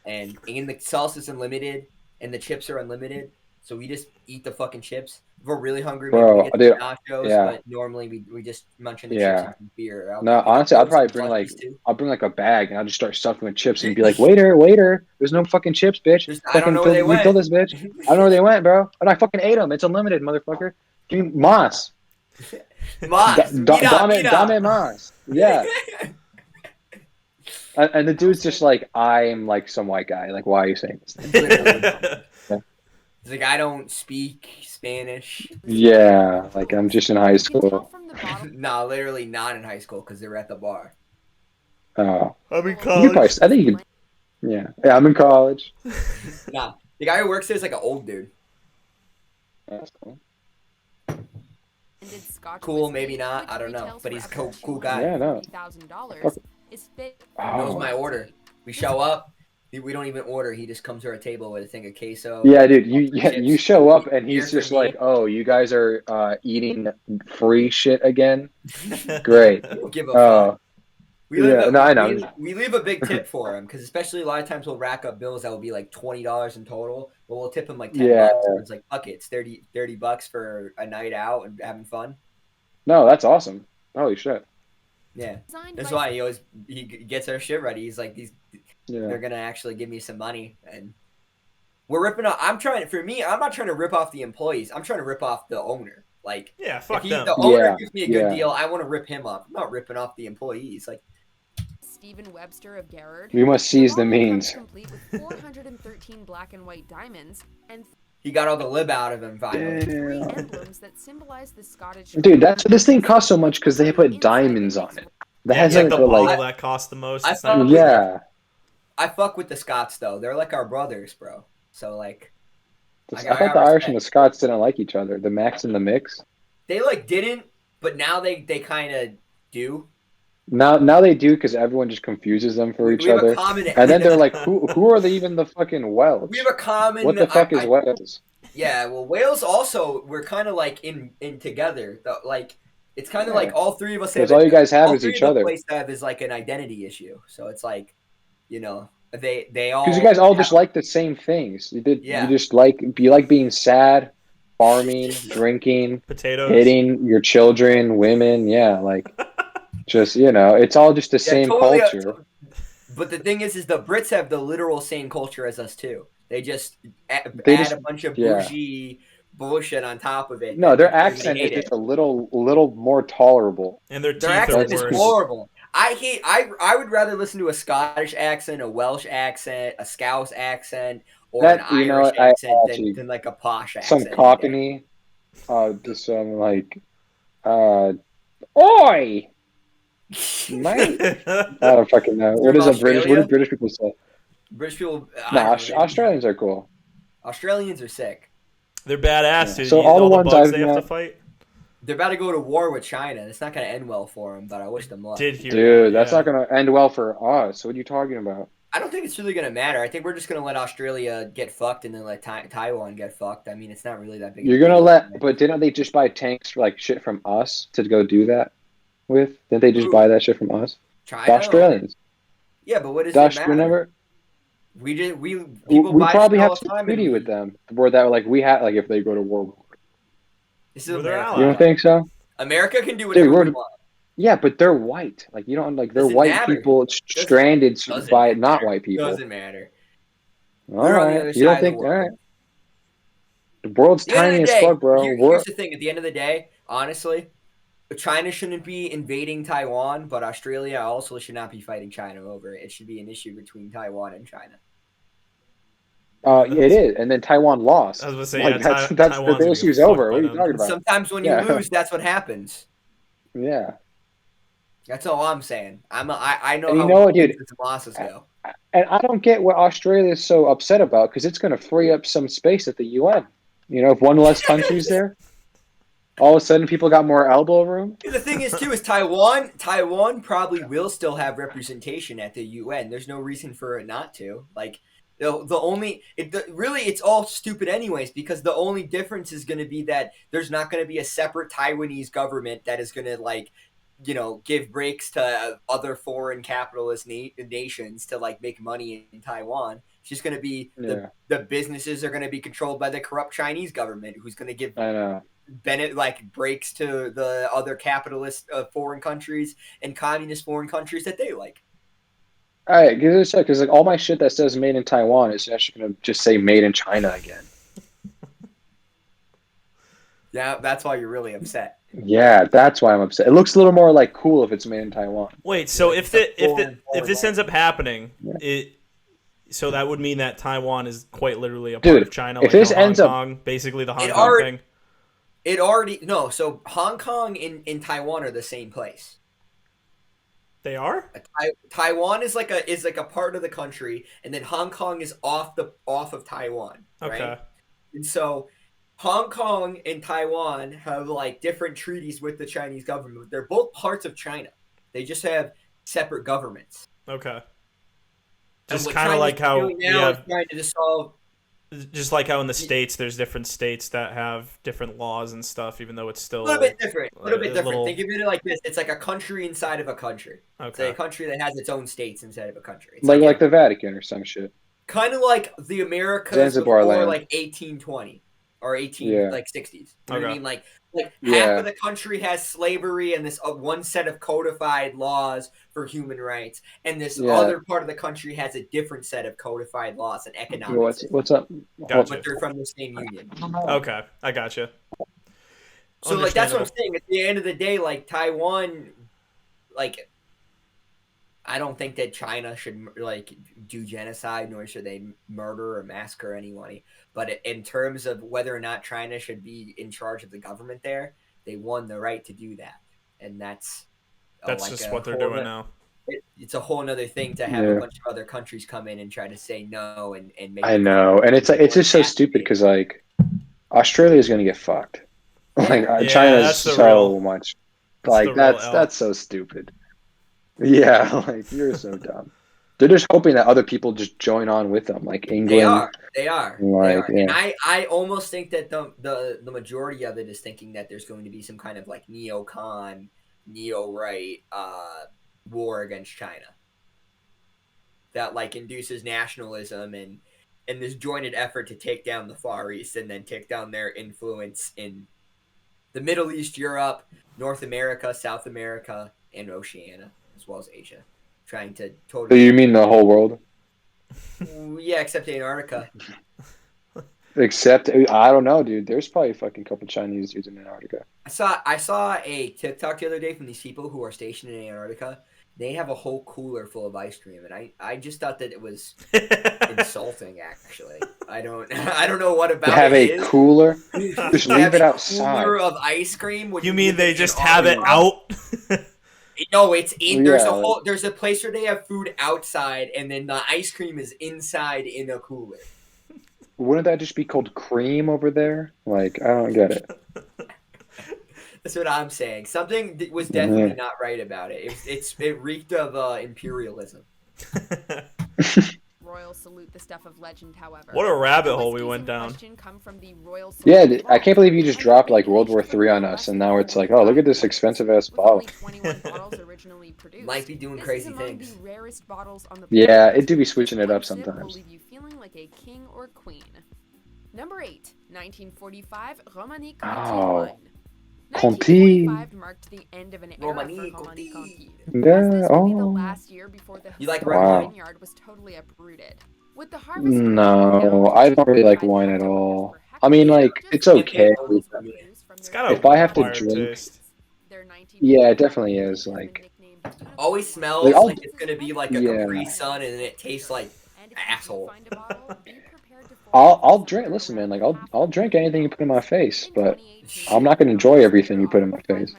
and the salsa's unlimited, and the chips are unlimited. So we just eat the fucking chips. If we're really hungry, maybe Bro, we get dude, the nachos, yeah. but normally we just munching the Yeah. chips and beer. No, honestly, I'll probably bring like a bag and I'll just start stuffing with chips and be like, waiter, there's no fucking chips, bitch. I don't know where they Refill went. this bitch. I don't know where they went, bro. And I fucking ate them. It's unlimited, motherfucker. Give me mas. Mas, Dame mas. Yeah. And the dude's just like, I'm like some white guy. Like, why are you saying this? It's like, I don't speak Spanish. Yeah, like I'm just in high school. No, literally not in high school because they were at the bar. Oh, I'm in you could probably, I think you could. Yeah, I'm in college. Nah, the guy who works there is like an old dude. That's cool. Cool, maybe not. I don't know, but he's a cool guy. Yeah, no. Knows my order. We show up. We don't even order. He just comes to our table with a thing of queso. Yeah, dude, you show up and he's just like, "Oh, you guys are eating free shit again? Great." Don't give a Oh, I know. We leave a big tip for him because especially a lot of times we'll rack up bills that will be like $20 in total, but we'll tip him like $10. Yeah. So it's like, fuck it, it's $30 for a night out and having fun. No, that's awesome. Holy shit. Yeah, that's why he gets our shit ready. He's like, Yeah. they're gonna actually give me some money, and we're ripping off. I'm not trying to rip off the employees. I'm trying to rip off the owner. Like, Yeah, fuck if them. the owner gives me a good deal, I want to rip him off. I'm not ripping off the employees. Like Stephen Webster of Garrard. We must seize the means. Complete with 413 black and white diamonds and he got all the lib out of him finally. 3 emblems that symbolize the Scottish. Dude, this thing costs so much because they put diamonds on it. That Yeah, it's hasn't like the bottle like that costs the most. I It's not fuck really- yeah. I fuck with the Scots though. They're like our brothers, bro. So like, I thought the Irish and the Scots didn't like each other. The Max and the Mix. they like didn't, but now they kind of do. Now they do because everyone just confuses them for each We have a other. common- And then they're like, who are they even the fucking Welsh? We have a common. What the fuck is Wales? Yeah, well, Wales also we're kind of like in together. Like it's kind of like all three of us. Because all you guys have all is three each of the other. place have is like an identity issue. So it's like, they all Because you guys all just like the same things. Yeah. You just like being sad, farming, drinking, potatoes, hitting your children, women. Yeah, like just it's all just the same totally, culture. But the thing is the Brits have the literal same culture as us too. They just add a bunch of bougie bullshit on top of it. No, their accent is just a little more tolerable. And their teeth Their are accent is worse. horrible. I would rather listen to a Scottish accent, a Welsh accent, a Scouse accent, or an Irish accent than like a posh accent. Some Cockney, just some like, oi, mate. I don't fucking know. What is a British? What do British people say? British people. No, Australians are cool. Australians are sick. They're badass, dude. So all the ones bugs I've they have to met- fight. They're about to go to war with China. It's not going to end well for them, but I wish them luck. Dude, that's not going to end well for us. What are you talking about? I don't think it's really going to matter. I think we're just going to let Australia get fucked and then let Taiwan get fucked. I mean, it's not really that big. You're going to but didn't they just buy tanks for like shit from us to go do that with? Didn't they just buy that shit from us? China? The Australians. Yeah, but what does it matter? Remember? We buy probably have some treaty with them where that like we had like if they go to war. This is America. You don't think so? America can do whatever we want. Yeah, but they're white. Like you don't like they're Doesn't white matter. people stranded by not white people. Doesn't matter. All right, you don't think? All right. The world's tiny as fuck, bro. Here's the thing. At the end of the day, honestly, China shouldn't be invading Taiwan, but Australia also should not be fighting China over it. It should be an issue between Taiwan and China. It is, and then Taiwan lost. I was gonna say, like, yeah, that's the issue's over. What are you talking about? Sometimes when you lose, that's what happens. Yeah, that's all I'm saying. I know and how dude, losses go. And I don't get what Australia is so upset about because it's going to free up some space at the UN. If one less country's there, all of a sudden people got more elbow room. The thing is, too, is Taiwan probably will still have representation at the UN. There's no reason for it not to. Like, it's all stupid anyways, because the only difference is going to be that there's not going to be a separate Taiwanese government that is going to, give breaks to other foreign capitalist nations to, make money in Taiwan. It's just going to be the businesses are going to be controlled by the corrupt Chinese government, who's going to give breaks to the other capitalist foreign countries and communist foreign countries that they like. All right, give it a sec, because all my shit that says made in Taiwan is actually going to just say made in China again. Yeah, that's why you're really upset. Yeah, that's why I'm upset. It looks a little more cool if it's made in Taiwan. Wait, so if this ends up happening, so that would mean that Taiwan is quite literally a part of China, if this ends Hong Kong, basically the Hong Kong thing. So Hong Kong and Taiwan are the same place. They are? Taiwan is like a part of the country, and then Hong Kong is off of Taiwan. Okay. Right? And so Hong Kong and Taiwan have different treaties with the Chinese government. They're both parts of China. They just have separate governments. Okay. And Just what kind of China's like how doing now is trying to solve. Just like how in the States, there's different states that have different laws and stuff, even though it's still A little bit different. A little bit different. little- Think of it like this: it's like a country inside of a country. It's Okay. a country that has its own states inside of a country. It's like the Vatican or some shit. kind of like the Americas Zanzibar before land. like 1820 or 18 Yeah. like 60s. You know what I Okay. mean? Like half Yeah. of the country has slavery and this one set of codified laws for human rights, and this Yeah. other part of the country has a different set of codified laws and economic What's up? Gotcha. but they're from the same union. Okay, I gotcha. So like that's what I'm Understandable. saying. At the end of the day, like Taiwan, like I don't think that China should like do genocide, nor should they murder or massacre anyone. But in terms of whether or not China should be in charge of the government there, they won the right to do that, and that's like just what they're doing now. It's a whole other thing to have Yeah. a bunch of other countries come in and try to say no and make. I know, and it's just so stupid because like Australia is gonna get fucked. Like Yeah, China's that's the so real- much. the Like real that's L. that's so stupid. Yeah, like you're so dumb. They're just hoping that other people just join on with them, like England. They are. Like, And yeah. I almost think that the majority of it is thinking that there's going to be some kind of like neocon, neo-right war against China that like induces nationalism and this jointed effort to take down the Far East and then take down their influence in the Middle East, Europe, North America, South America, and Oceania, as well as Asia. Trying to So totally... you mean the whole world? Yeah, except Antarctica. Except I don't know, dude. There's probably a fucking couple Chinese dudes in Antarctica. I saw a TikTok the other day from these people who are stationed in Antarctica. They have a whole cooler full of ice cream, and I just thought that it was insulting. Actually, I don't know what about They have it a is. cooler. They Just have leave it a outside. Cooler of ice cream. You mean they just in have it all- out? No, it's in. There's Yeah. a whole. There's a place where they have food outside, and then the ice cream is inside in a cooler. Wouldn't that just be called cream over there? Like I don't get it. That's what I'm saying. Something was definitely not right about it. It reeked of imperialism. Royals salute the stuff of legend, however. What a rabbit hole we Whiskies went in down. question come from the Royal Yeah, Salute I can't believe you just and dropped they're like World War aged from III on no us, less and than now it's like, oh, look at this 45 expensive ass with bottle. only 21 bottles originally produced. Might be doing This crazy is among things. the rarest bottles on the Yeah, planet. it do be switching it One up sip will sometimes. leave you feeling like a king or queen. Number 8, 1945 Romani Conti Oh, wine. Conti. 1945 marked the end of an era Romani for Conti. Romani Conti. Yeah, As this would be the oh. last year before the You like historic red wine? vineyard was totally uprooted. With the harvest going No, down I don't to really like 25 wine at hectares all. per I mean, hectare, like, just it's 50 okay. bottles were produced from It's their got a If I have to acquired drink- taste. Their Yeah, it 1945 definitely vintage is, has been like- nicknamed the Always unicorn smells Like, wine. I'll- like it's gonna be like a Yeah. Capri Sun, and then it tastes like And if you do asshole. find a bottle, be prepared to I'll fold drink. somewhere Listen, man, around like I'll half drink of anything you put in my face, In but 2018, I'm not gonna enjoy everything you put in my face.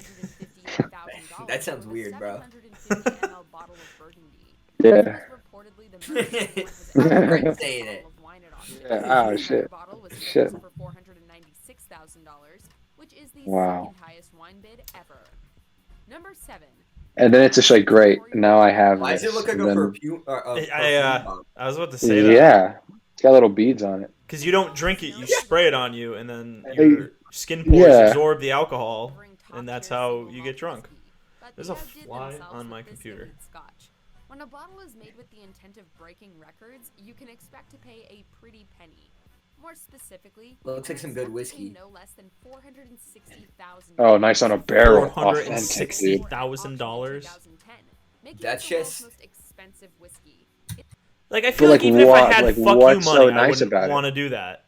$558,000 That sounds for a weird, bro. 750 ml bottle of Burgundy. Yeah. This was reportedly the most anyone has I'm ever great bought a saying bottle it. of wine at auction. Yeah, oh, Another shit. bottle was Shit. purchased for $496,000, which is the Wow. second highest wine bid ever. Number 7. And then it's just like great. Now I have Why does this. it look like and a then- perfume? I was about to say that. Yeah, it's got little beads on it. Because you don't drink it, you spray it on you, and then your skin pores Yeah. absorb the alcohol, and that's how you get drunk. There's a fly on my computer. When a bottle is made with the intent of breaking records, you can expect to pay a pretty penny. More specifically, Looks like some good whiskey. no less than $460,000. Oh, nice on a barrel. Authentic, dude. $460,000. That's just- most expensive whiskey. Like, I feel But, like, like, even if I what- had like, fuck you what's money, so I nice wouldn't about it? want to do that.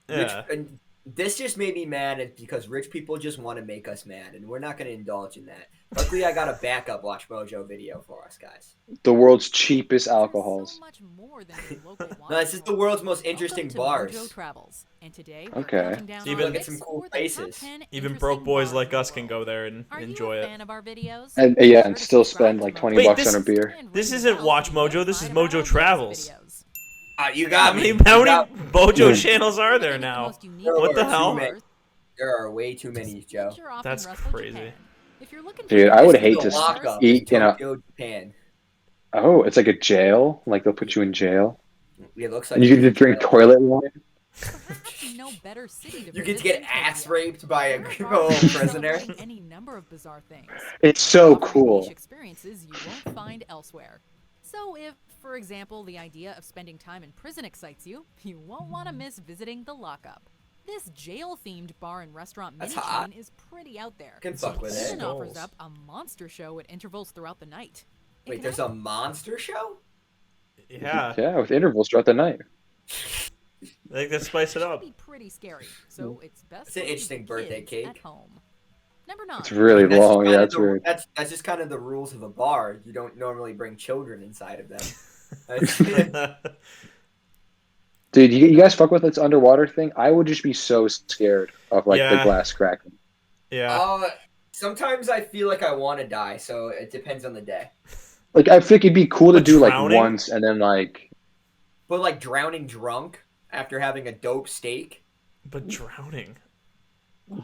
Yeah. And this just made me mad because rich people just want to make us mad, and we're not going to indulge in that. Luckily, I got a backup Watch Mojo video for us guys. The world's cheapest alcohols. No, this is the world's most interesting bars. Okay. Even- Look at some cool places. Even broke boys like us can go there and enjoy it. And yeah, and still spend like 20 Wait, bucks this- on a beer. This isn't Watch Mojo, this is Mojo Travels. You got How me. many You got- Mojo channels are there now? What the hell? There are way too many, Joe. That's crazy. Dude, I would This is hate a to lockup eat in a. Tokyo, Japan. Oh, it's like a jail. Like they'll put you in jail, It looks like and you can just drink toilet wine. Perhaps no better city to You get visit to get than ass Tokyo. raped by a There are girl bars prisoner. celebrating any number of bizarre things. It's so offering cool. niche experiences you won't find elsewhere. So if, for example, the idea of spending time in prison excites you, you won't want to miss visiting the lockup. This jail-themed bar and restaurant That's mini hot. chain is pretty out there. Can fuck with It it. offers up a monster show at intervals throughout the night. It Wait, can there's a monster show? Yeah. Yeah, with intervals throughout the night. I think they spice it up. be pretty scary, so it's best It's an to leave interesting the birthday kids cake. at home. Number 9. It's really That's just long. kind Yeah, of it's weird. That's just kind of the rules of a bar. You don't normally bring children inside of them. Dude, you guys fuck with this underwater thing? I would just be so scared of like the Yeah. glass cracking. Yeah. Sometimes I feel like I want to die, so it depends on the day. Like I think it'd be cool to But do like drowning? once and then like. But like drowning drunk after having a dope steak. But drowning.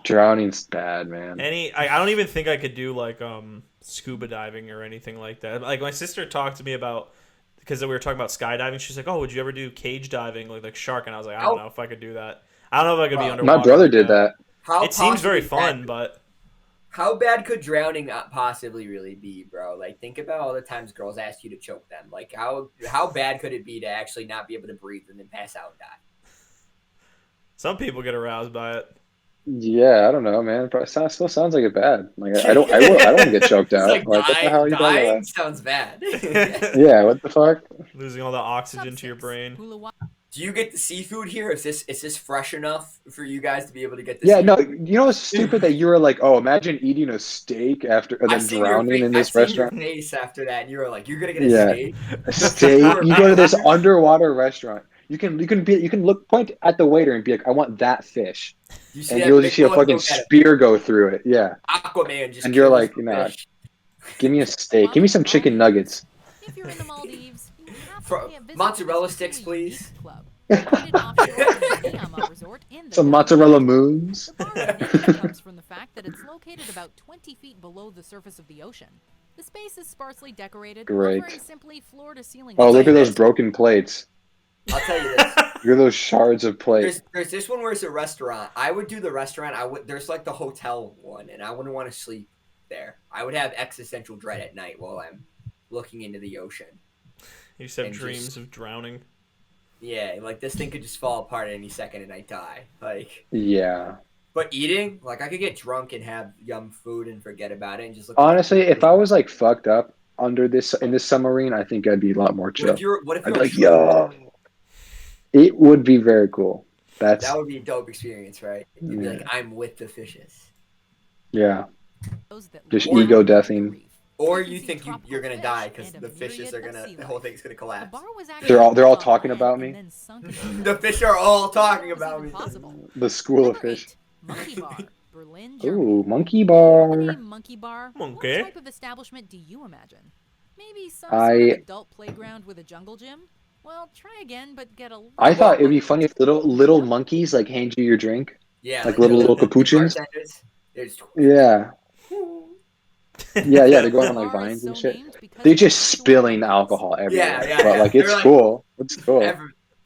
Drowning's bad, man. I don't even think I could do like scuba diving or anything like that. Like my sister talked to me about, because we were talking about skydiving. She's like, "Oh, would you ever do cage diving like shark?" And I was like, "I don't know if I could do that. I don't know if I could be underwater." My brother like did that. It seems very possibly fun, bad- but How bad could drowning possibly really be, bro? Like, think about all the times girls ask you to choke them. Like, how bad could it be to actually not be able to breathe and then pass out and die? some people get aroused by it. Yeah, I don't know, man. It still sounds like it bad. Like I don't want to get choked It's out. like, Like what the hell are you talking dying about? sounds bad. Yeah, what the fuck? Losing all the oxygen to your brain. Do you get the seafood here? Is this fresh enough for you guys to be able to get the Yeah, seafood? no, you know what's stupid that you were like, oh, imagine eating a steak after and then drowning in this I've seen restaurant. your face after that, and you were like, "You're gonna get a Yeah, steak." a steak. You go to this underwater restaurant. You can point at the waiter and be like, I want that fish, You see and that you'll big just see a one, fucking go get it. spear go through it. Yeah, Aquaman just and you're kills like, the nah, fish. give me a steak. Give me some chicken nuggets. If you're in the Maldives, you have to For pay a visit mozzarella to sticks, this please. club. Located offshore from the Niyama Resort in the Some Dogg mozzarella Resort. moons. The bar's name comes from the fact that it's located about 20 feet below the surface of the ocean. The space is sparsely decorated, Great. offering simply floor-to-ceiling. Oh, look at those this. broken plates. I'll tell you this. Look at those shards of plate. There's this one where it's a restaurant. I would do the restaurant. There's like the hotel one, and I wouldn't want to sleep there. I would have existential dread at night while I'm looking into the ocean. You used to have And dreams just- of drowning. Yeah, like this thing could just fall apart at any second and I die. Like, Yeah. but eating, like I could get drunk and have yum food and forget about it and just look. Honestly, if I was like fucked up in this submarine, I think I'd be a lot more What chill. if you're I'd be a like, true- yo. It would be very cool. That's That would be a dope experience, right? You'd be Yeah. like, I'm with the fishes. yeah. Those that Just live ego on the deathing. reef. Or can you see think tropical you're gonna fish die because and a the fishes are myriad of gonna, sea the whole life. thing's gonna The collapse. bar was actually They're all built on talking land about and me. then sunk into The fish are all talking Before it about was me. even possible. The school of Number fish. 8, Monkey Bar, Berlin, Germany. Ooh, monkey The bar. name Monkey Bar. Monkey. What type of establishment do you imagine? Maybe some I- sort of adult playground with a jungle gym? Well, try again, but get a. I thought it'd be funny if little monkeys like hand you your drink. Yeah, Like little capuchins. bartenders. There's Yeah. Yeah, they're going on like Bar is vines and so shit. named because They're of just actual spilling monkeys. alcohol everywhere. yeah, But yeah. like it's They're like- cool. It's cool.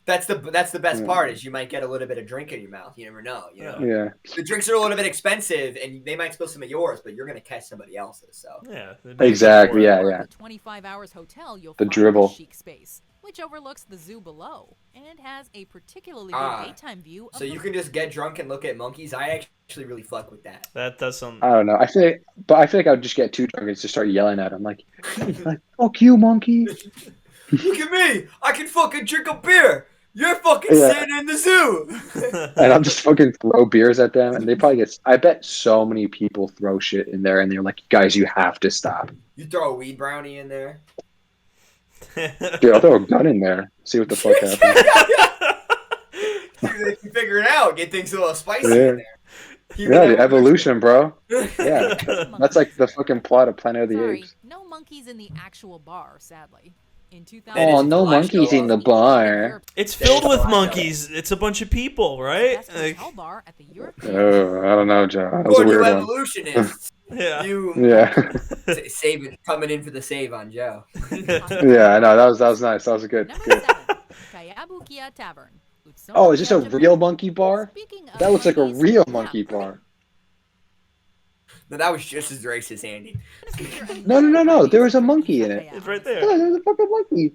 that's the best Yeah. part is you might get a little bit of drink in your mouth. You never know. You know, Yeah. the drinks are a little bit expensive, and they might spill some of yours, but you're gonna catch somebody else's. So Yeah. Exactly. Yeah, Or yeah. at the 25 Hours Hotel, you'll The find dribble. the chic space, which overlooks the zoo below and has a particularly Ah, good daytime view of so the you can just get drunk and look at monkeys. I actually really fuck with that. That does some. I don't know. I feel like I would just get too drunk and just start yelling at them like fuck you, monkey. Look at me! I can fucking drink a beer. You're fucking Yeah. sitting in the zoo. And I'll just fucking throw beers at them and they probably get I bet so many people throw shit in there and they're like, guys, you have to stop. You throw a weed brownie in there. Dude, I'll throw a gun in there. See what the fuck happens. Dude, they can figure it out. Get things a little spicy Yeah. in there. Keep Yeah, it the evolution, bro. Yeah. Monkey. That's like the fucking plot of Planet of the Sorry, Apes. no monkeys in the actual bar, sadly. In Oh, no monkeys in the bar. It's filled with monkeys. It's a bunch of people, right? Like, hotel bar at the Oh, I don't know, Joe. That was a According to weird one. evolutionists, yeah. you Yeah. saving coming in for the save on Joe. Yeah, I know. That was nice. That was good. Number Good. 7, Kayabukia Tavern, Oh, is this a real monkey bar? Speaking of That looks like a monkeys, real yeah, monkey right. bar. No, that was just as racist, Andy. No. There was a monkey in it. It's right there. Yeah, there's a fucking monkey.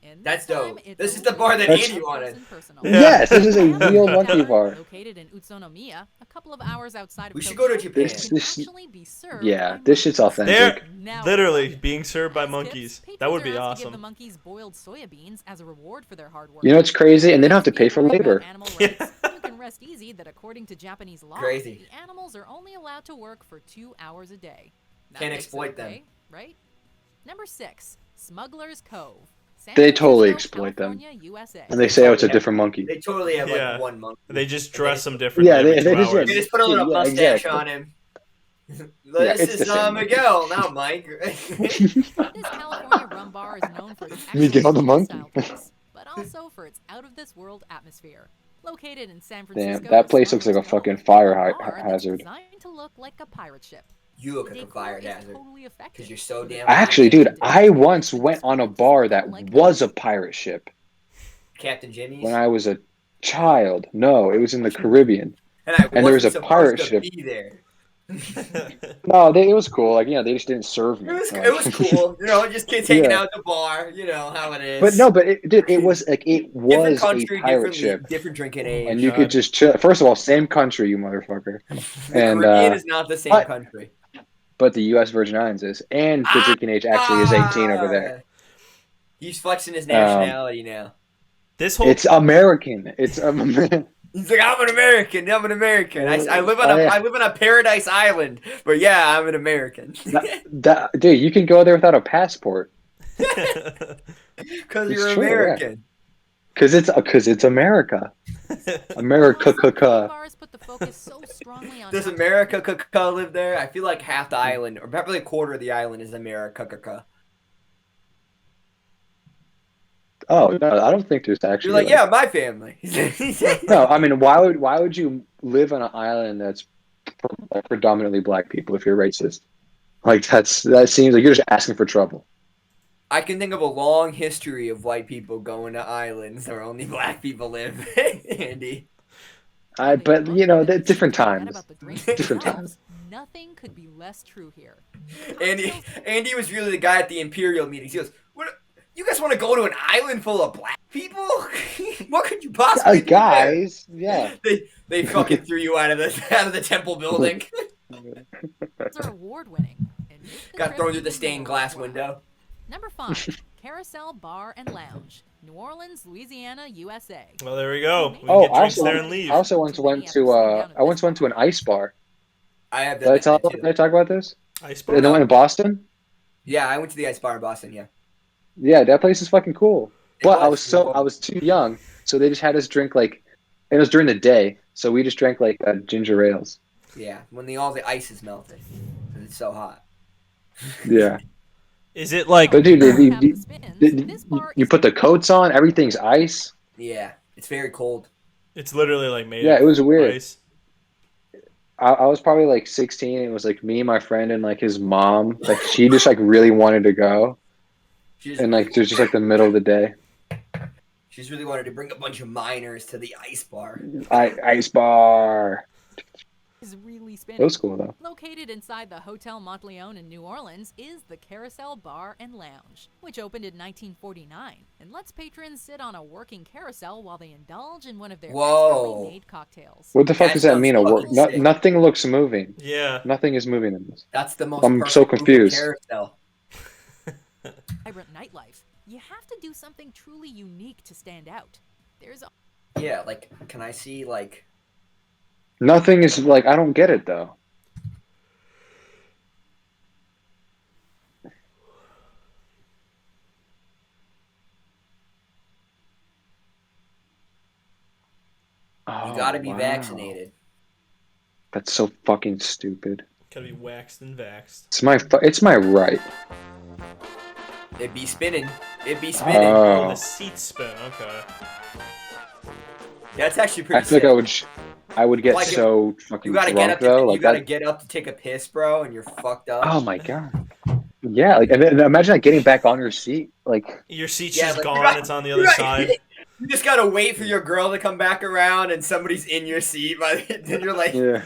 And That's this time, dope. it's This a is the bar that little That's- Andy up close wanted. and personal. Yeah. Yes, this is a real monkey bar. Located in Utsunomiya, a couple of hours outside of We should Tokyo, go to Japan. you can This- actually be served Yeah, by this shit's monkeys. authentic. They're Now, literally being served by as monkeys. tips, That would patrons be are asked to give the awesome. monkeys boiled soya beans as a reward for their hard work. You know what's crazy? And they don't have to pay for If you're labor. about animal rights, you can rest easy that according to Japanese law, Crazy. the animals are only allowed to work for 2 hours a day. That Can't makes it exploit them. okay, right? Number 6, Smuggler's Cove. San They totally Francisco, exploit them. California, USA. And they say, oh, it's a different monkey. They totally have Yeah. like one monkey. They just dress them differently Yeah, every they 2 just- hours. They just put a little Yeah, mustache exactly. on him. Yeah, This it's the is same monkey. Miguel, not Mike. This California rum bar is known for its Miguel the excellent monkey. style drinks, but also for its out-of-this-world atmosphere. Located in San Damn, Francisco, that place looks like a Smuggler's Cove fucking is fire a bar that's hazard. designed to look like a pirate ship. You look The like a decor fire is hazard. totally effective, Because you're so with damn a Actually, variety dude, of I different once types of went on a experiences bar that that like was a pirate ship Captain Jimmy's. when I was a child. No, it was in the Caribbean. and there was wasn't a pirate supposed to ship. be there. No, it was cool. Like, they just didn't serve me. It was cool. Just kids hanging Yeah. out at the bar. You know how it is. But no, dude, it was like it different was country, a pirate different ship, different drinking age. and you could just chill. First of all, same country, you motherfucker. The And Caribbean is not the same but- country. but the U.S. Virgin Islands is, and the drinking age actually is 18 over there. He's flexing his nationality now. This whole It's American. It's He's like, I'm an American. I'm an American. I live on Oh, yeah. I live on a paradise island. But yeah, I'm an American. dude, you can go there without a passport Because It's you're true, yeah. American. because it's America. America. Bars put the focus so strongly on Does how- America live there? I feel like half the island, or probably a quarter of the island, is America. Oh no, I don't think there's actually. You're like, yeah, my family. No, I mean, why would you live on an island that's predominantly black people if you're racist? Like that seems like you're just asking for trouble. I can think of a long history of white people going to islands where only black people live, Andy. But they're different Forget times. about the drinks Different themselves. times. Nothing could be less true here. Andy was really the guy at the Imperial meetings. He goes, "What? You guys want to go to an island full of black people? What could you possibly do there?" Guys, yeah. They fucking threw you out of the temple building. It's award-winning. and make the Got trip thrown through the even stained more glass worthwhile. window. Number 5, Carousel Bar and Lounge, New Orleans, Louisiana, USA. Well, there we go. We can Oh, get drinks there and leave. I also once went to an ice bar. I have Did I done that too. did I talk about this? Ice And I went in Boston. Yeah, I went to the ice bar in Boston. Yeah. Yeah, that place is fucking cool. But I was was too young, so they just had us drink like, it was during the day, so we just drank like ginger ales. Yeah, when all the ice is melted, because it's so hot. Yeah. Is it like? But dude, Have the spins. you put the coats on, everything's ice. Yeah, it's very cold. It's literally like made. Yeah, of it was weird. Ice. I was probably like 16. It was like me, my friend, and like his mom. Like she just like really wanted to go, and like it was just like the middle of the day. She just really wanted to bring a bunch of minors to the ice bar. Ice bar. Is really spinning. That was cool though. Located inside the Hotel Montleone in New Orleans is the Carousel Bar and Lounge, which opened in 1949 and lets patrons sit on a working carousel while they indulge in one of their Whoa. expertly made cocktails. What the fuck That does that sounds mean? fucking sick. Nothing looks moving. Yeah. Nothing is moving in this. That's the most. I'm so perfect confused. Carousel. Vibrant nightlife. You have to do something truly unique to stand out. There's a Yeah, like, can I see like? Nothing is like, I don't get it though. You gotta be wow. vaccinated. That's so fucking stupid. Gotta be waxed and vaxxed. It's my right. It be spinning. It be spinning. Oh, the seats spin. Okay. That's actually pretty. I feel like sick. I would get Like, so fucking You gotta drunk get up. though. You Like gotta that. get up to take a piss, bro, and you're fucked up. Oh my god. Yeah, like and then imagine like getting back on your seat. Like Your seat's Yeah, just like, gone. right, It's on the other right. side. You just gotta wait for your girl to come back around, and somebody's in your seat. Then you're like, Yeah.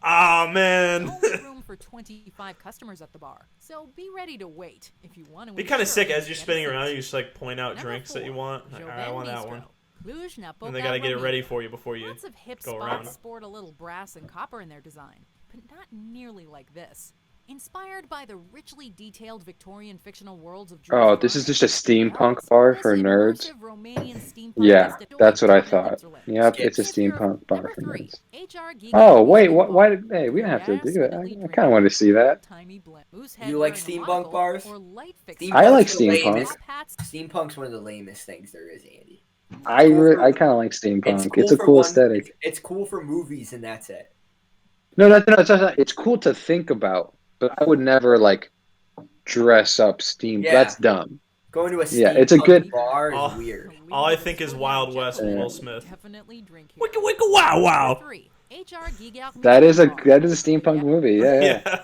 Oh man. Only room for 25 customers at the bar, so be ready to wait if you want to. Be kind of ensure sick as you're get a spinning seat. around. You just like point out Number drinks that you 4, want. Like, all right, I Joven want that Bistro. one. Cluj-Napoca And they gotta get it ready Romania. for you before you Lots of hip go spots around. sport a little brass and copper in their design, but not nearly like this. Inspired by the richly detailed Victorian fictional worlds of Oh, Jules this is Verne, just a steampunk bar for this nerds. immersive Romanian steampunk Yeah, destination that's what I in the thought. Netherlands. Yep, Skip. it's a If you're- steampunk bar Number for 3, nerds. HR Giga Oh, wait, Amusement why Bar. did, hey, we didn't have to do it. Sweetly I kind of wanted to see that. Timey blend. Moose You head like wearing a steampunk monocle bars? or light I like Steampunk's the steampunk. lamest. top hats. Steampunk's one of the lamest things there is, Andy. I for- I kind of like steampunk. It's a for cool one- aesthetic. It's cool for movies, and that's it. No, it's cool to think about, but I would never like dress up steam. Yeah. That's dumb. Going to a Yeah, it's a steampunk good- bar is All, weird. all I think is Wild West with Yeah. Will Smith. Definitely drink here. Wicka wicka wow wow. 3, HR Giga That is a Amusement steampunk movie. Yeah, yeah. Yeah,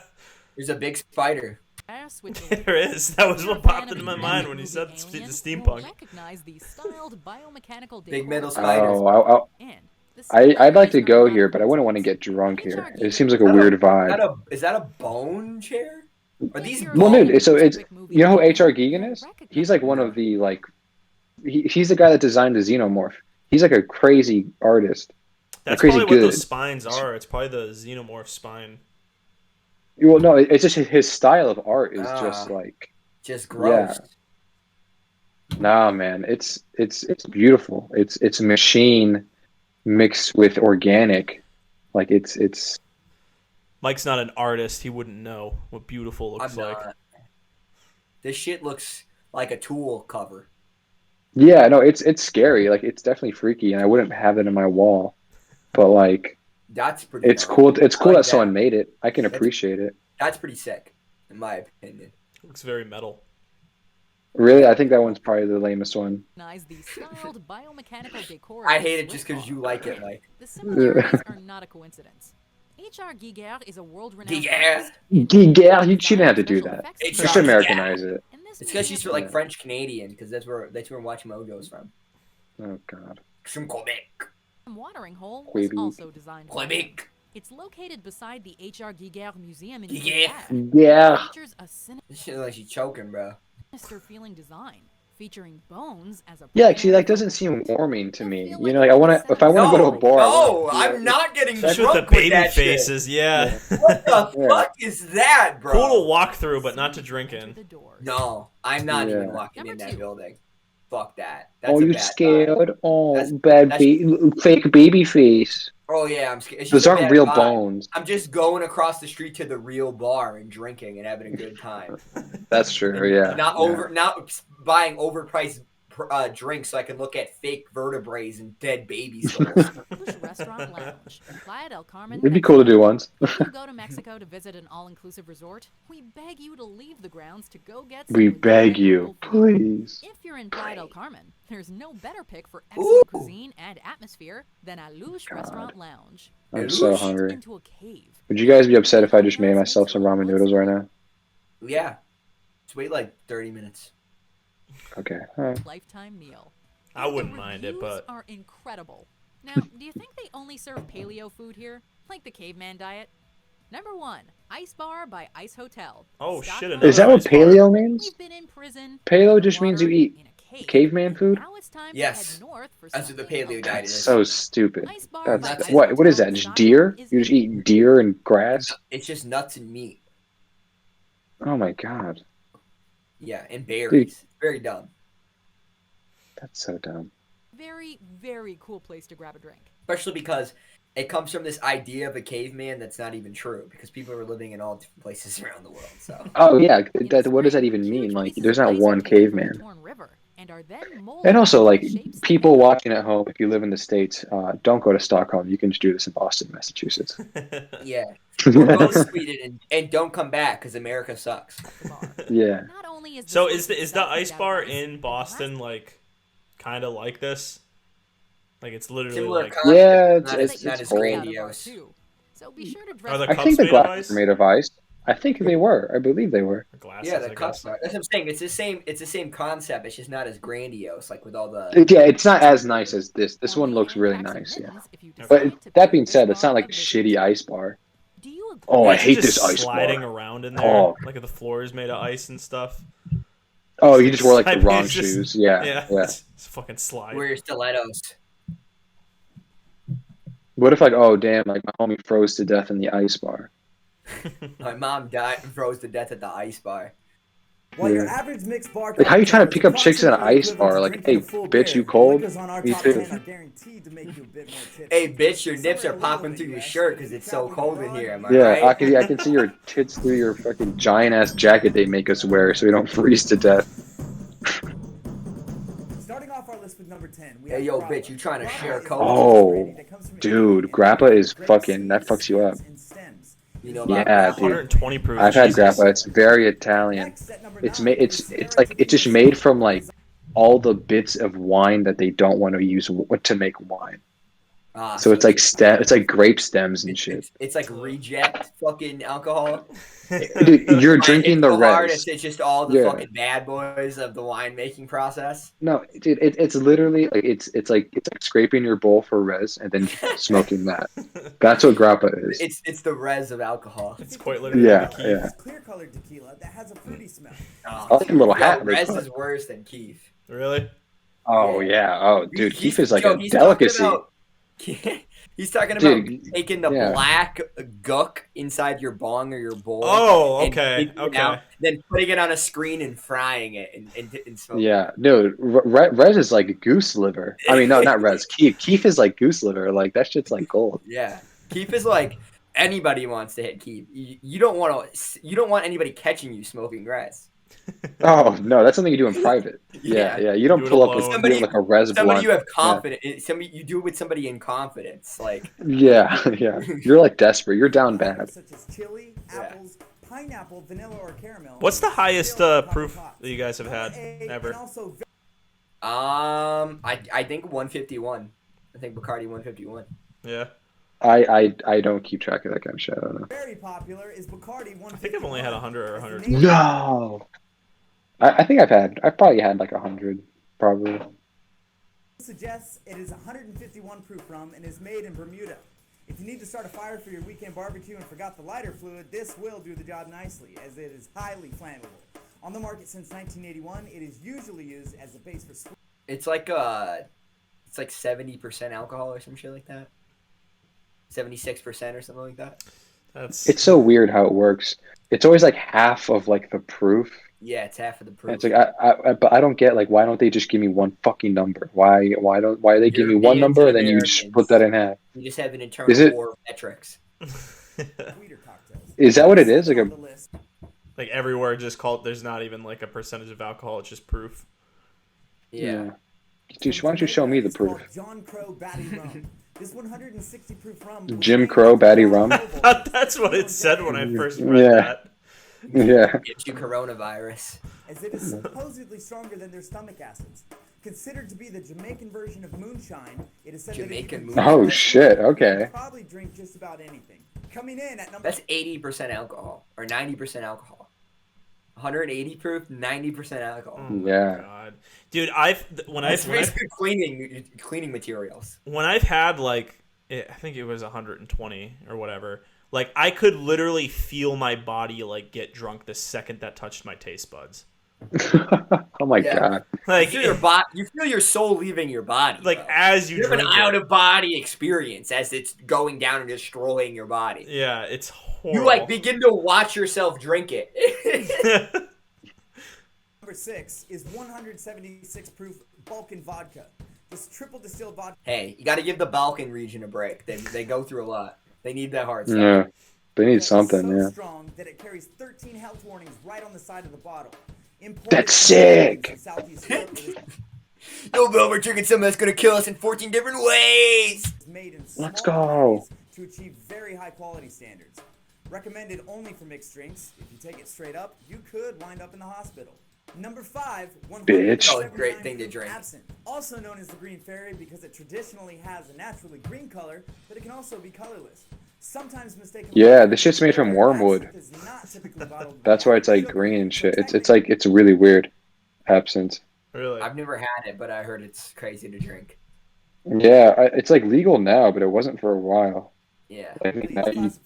There's a big spider. Bar. Switzerland. there is. That was what popped into my mind when you said the Alien, steampunk. you'll recognize the styled biomechanical Big decor metal spiders. Oh, and the I'd like to similarities go are here, but I wouldn't want to get drunk here. It seems like a weird vibe. Is that a bone chair? Are these Well, bones? dude, so it's you know who HR Gigan is? He's like one of the like he's the guy that designed the Xenomorph. He's like a crazy artist. That's crazy probably what good. those spines are. It's probably the xenomorph spine. Well, no, it's just his style of art is just like just gross. nah, man. It's beautiful. It's a machine mixed with organic. Like it's Mike's not an artist. He wouldn't know what beautiful looks I'm like. not. This shit looks like a Tool cover. yeah, no, it's scary. Like it's definitely freaky, and I wouldn't have it in my wall. But like That's pretty. it's gnarly. cool. It's cool I like that someone made it. I can appreciate it. That's pretty sick, in my opinion. Looks very metal. Really, I think that one's probably the lamest one. recognize the styled biomechanical decor. I of hate the it just Swiss because you bar. like it, Mike. The similarities are not a coincidence. HR Giger is a world-renowned Giger. artist. Yeah, she didn't have to do that. It's Just not- Americanize it. And this It's because she's museum- like French Canadian, because that's where Watch Mojo's from. Oh God. From Quebec. watering hole was Quebec. also designed by him. Quebec. It's located beside the HR Giger Museum in Giger. Quebec. Yeah. It features a This shit looks like she's choking, bro. sinister feeling design, fearing bones as a Yeah, like, she like primary doesn't focus. seem warming to me. feel You like know, like if I want to go to a bar. No, I wanna- I'm not getting Just drunk with the baby that shit. faces, yeah. What the Yeah. fuck is that, bro? Cool to walk through, but not to drink Enter in. the doors. No, I'm not even Yeah. walking Number in that 2. building. Fuck that. That's Oh, a you bad scared? vibe. Oh, That's- fake baby face. Oh yeah, I'm scared. It's Those just a aren't bad real vibe. bones. I'm just going across the street to the real bar and drinking and having a good time. That's true. Yeah. Not yeah. not buying overpriced drinks so I can look at fake vertebrae and dead baby skulls. Restaurant Lounge, Playa del Carmen. It'd be cool to do once. If you go to Mexico to visit an all-inclusive resort, we beg you to leave the grounds to go get some We legitimate beg you, local food. please. If you're in Playa del Carmen, there's no better pick for Ooh. excellent cuisine and atmosphere than Alush Restaurant Lounge. I'm so Alush. hungry. Into a cave. Would you guys be upset if I just made myself some ramen noodles right now? Yeah. Just wait like 30 minutes. Okay. All right. Lifetime meal. I wouldn't mind it, Reviews but are incredible. Now, do you think they only serve paleo food here, like the caveman diet? Number 1, Ice Bar by Ice Hotel. Oh, shit, Stockholm, another Is that what Ice bar. paleo means? We've been in prison. Paleo in just means you water, eat in a cave. caveman food? Now it's time Yes. to head north for That's what the something paleo a diet That's is. so stupid. Ice Bar by That's Ice what is Hotel that? Just in deer? Stockholm is You just eat deer and grass? It's just nuts and meat. Oh my God. Yeah, and berries. It's very dumb. That's so dumb. very, very cool place to grab a drink. Especially because it comes from this idea of a caveman that's not even true, because people are living in all different places around the world. So Oh yeah, what does that even mean? Like, there's not one caveman. And also, like, people watching at home, if you live in the States, don't go to Stockholm. You can just do this in Boston, Massachusetts. yeah, or go to Sweden and don't come back because America sucks. Yeah. So is the ice bar in Boston like kind of like this? Like it's literally Similar like concept, Yeah, not it's as cold. grandiose. So be sure to Are the I cups think the made of glass ice? is made of ice. I think they were. I believe they were. Glasses, Yeah, the I cups guess. are. That's what I'm saying. It's the same. It's the same concept. It's just not as grandiose, like with all the. Yeah, it's not as nice as this. This one looks really nice. Yeah. But that being said, it's not like a shitty ice bar. Do you agree? Oh, I Imagine hate just this ice sliding bar. around in there, Oh. like the floor is made of ice and stuff. Oh, you just wore like the Slide- wrong it's just- shoes. Yeah. Yeah. It's fucking slide. Wear your stilettos. What if like, oh damn, like my homie froze to death in the ice bar? My mom died and froze to death at the ice bar. While your Yeah. average mixed bar Like, how you trying to cocktail pick is up chicks in an approximately ice equivalent bar? to Like, drinking hey, a full bitch, you beer, cold? liquors on our Me top too. 10 are guaranteed to make you a bit more tipsy. Hey, bitch, your nips Some are are popping illegal through in your the US, shirt but because if it's you're so traveling cold in abroad, here. Am I Yeah, right? I can see your tits through your fucking giant ass jacket they make us wear so we don't freeze to death. Starting off our list with number 10, we Hey, have yo, grappa. bitch, you trying to Grappa share is a coke? Oh, brandy that comes from dude, Italy and grappa is grape fucking, that seeds, fucks you up. seeds, and stems. You know about Yeah, grappa? dude. 120 proof. I've had Jesus. grappa. It's very Italian. Next, at number It's 9, made. is It's Sierra like it's just Tequila made Sour, from like all the bits of wine that they don't want to use to make wine. So it's like it's like grape stems and shit. It's like reject fucking alcohol. Dude, you're Why it drinking hits the so hard, res. it's just all the Yeah. fucking bad boys of the winemaking process. No, dude, it's literally like it's like scraping your bowl for res and then smoking that. That's what grappa is. It's the res of alcohol. It's quite literally Yeah, the key. yeah. clear colored tequila that has a fruity smell. I like the little Yo, hat. they res put. is worse than Keith. Really? Oh yeah. Oh, dude, He's- Keef is like yo, a he's delicacy. Talking about, he's talking about Dude, taking the yeah. black gook inside your bong or your bowl. Oh, and okay, taking it okay. out, then putting it on a screen and frying it and smoking. Yeah, dude, res is like goose liver. I mean, no, not res. Keef is like goose liver. Like that shit's like gold. Yeah, Keith is like anybody wants to hit Keith. You don't want anybody catching you smoking res. Oh no, that's something you do in private. Yeah, yeah. You don't Do it pull up alone. with like a res Somebody blunt. you have confidence. Somebody you do it with somebody in confidence. Like Yeah, yeah. You're like desperate. You're down bad. Such as chili, apples, pineapple, vanilla, or caramel. What's the highest proof that you guys have had ever? I think 151. I think Bacardi 151. Yeah. I don't keep track of that kind of shit. I don't know. Very popular is Bacardi 151. I think I've only had 100 or 100. No. I think I've probably had like 100, probably. Suggests it is 151 proof rum and is made in Bermuda. If you need to start a fire for your weekend barbecue and forgot the lighter fluid, this will do the job nicely, as it is highly flammable. On the market since 1981, it is usually used as a base for sweet. It's like 70% alcohol or some shit like that. 76% or something like that. It's so weird how it works. It's always like half of like the proof. Yeah, it's half of the proof. And it's like but I don't get like why don't they just give me one fucking number? Why do they give me one Europeans number and and then you just Americans. put that in half? You just have an internal Is it- war of metrics. Is that what it is? Like everywhere, just called. There's not even like a percentage of alcohol. It's just proof. Yeah. Dude, why don't you show me the proof? John Crow Batty Rum. This 160 proof rum. Jim Crow Batty Rum. That's what it said when I first read Yeah. that. Yeah. Gives you coronavirus. As it is supposedly stronger than their stomach acids. Considered to be the Jamaican version of moonshine, it is said Jamaican that moonshine. Oh shit. you Okay. can probably drink just about anything. Coming in at number That's 80% alcohol or 90% alcohol. 180 proof, 90% alcohol. Yeah. God, dude, when That's I've basically cleaning materials. when I've had like I think it was 120 or whatever. Like I could literally feel my body like get drunk the second that touched my taste buds. Oh my Yeah. god. Like you feel your soul leaving your body. like bro. as you You have an drink it. out of body experience as it's going down and destroying your body. Yeah, it's horrible. You like begin to watch yourself drink it. Number 6 is 176 proof Balkan vodka. This triple distilled vodka. Hey, you got to give the Balkan region a break. They go through a lot. They need that hard stuff. Yeah. They need is something, so yeah. strong that it carries 13 health warnings right on the side of the bottle. Imported That's from sick. Southeast Europe, it is Yo, Bill, we're drinking something that's gonna kill us in 14 different ways. made in Let's small go. quantities to achieve very high quality standards. Recommended only for mixed drinks. If you take it straight up, you could wind up in the hospital. Number 5, Bitch. Oh, great thing to drink. Absinthe, also known as the Green Fairy because it traditionally has a naturally green color, but it can also be colorless. Sometimes mistaken. Yeah, this shit's made from wormwood. Absinthe is not typically bottled with That's why water it's or like sugar, green and so shit. It's technically- it's really weird. Absinthe. Really? I've never had it, but I heard it's crazy to drink. Yeah, it's like legal now, but it wasn't for a while. Yeah.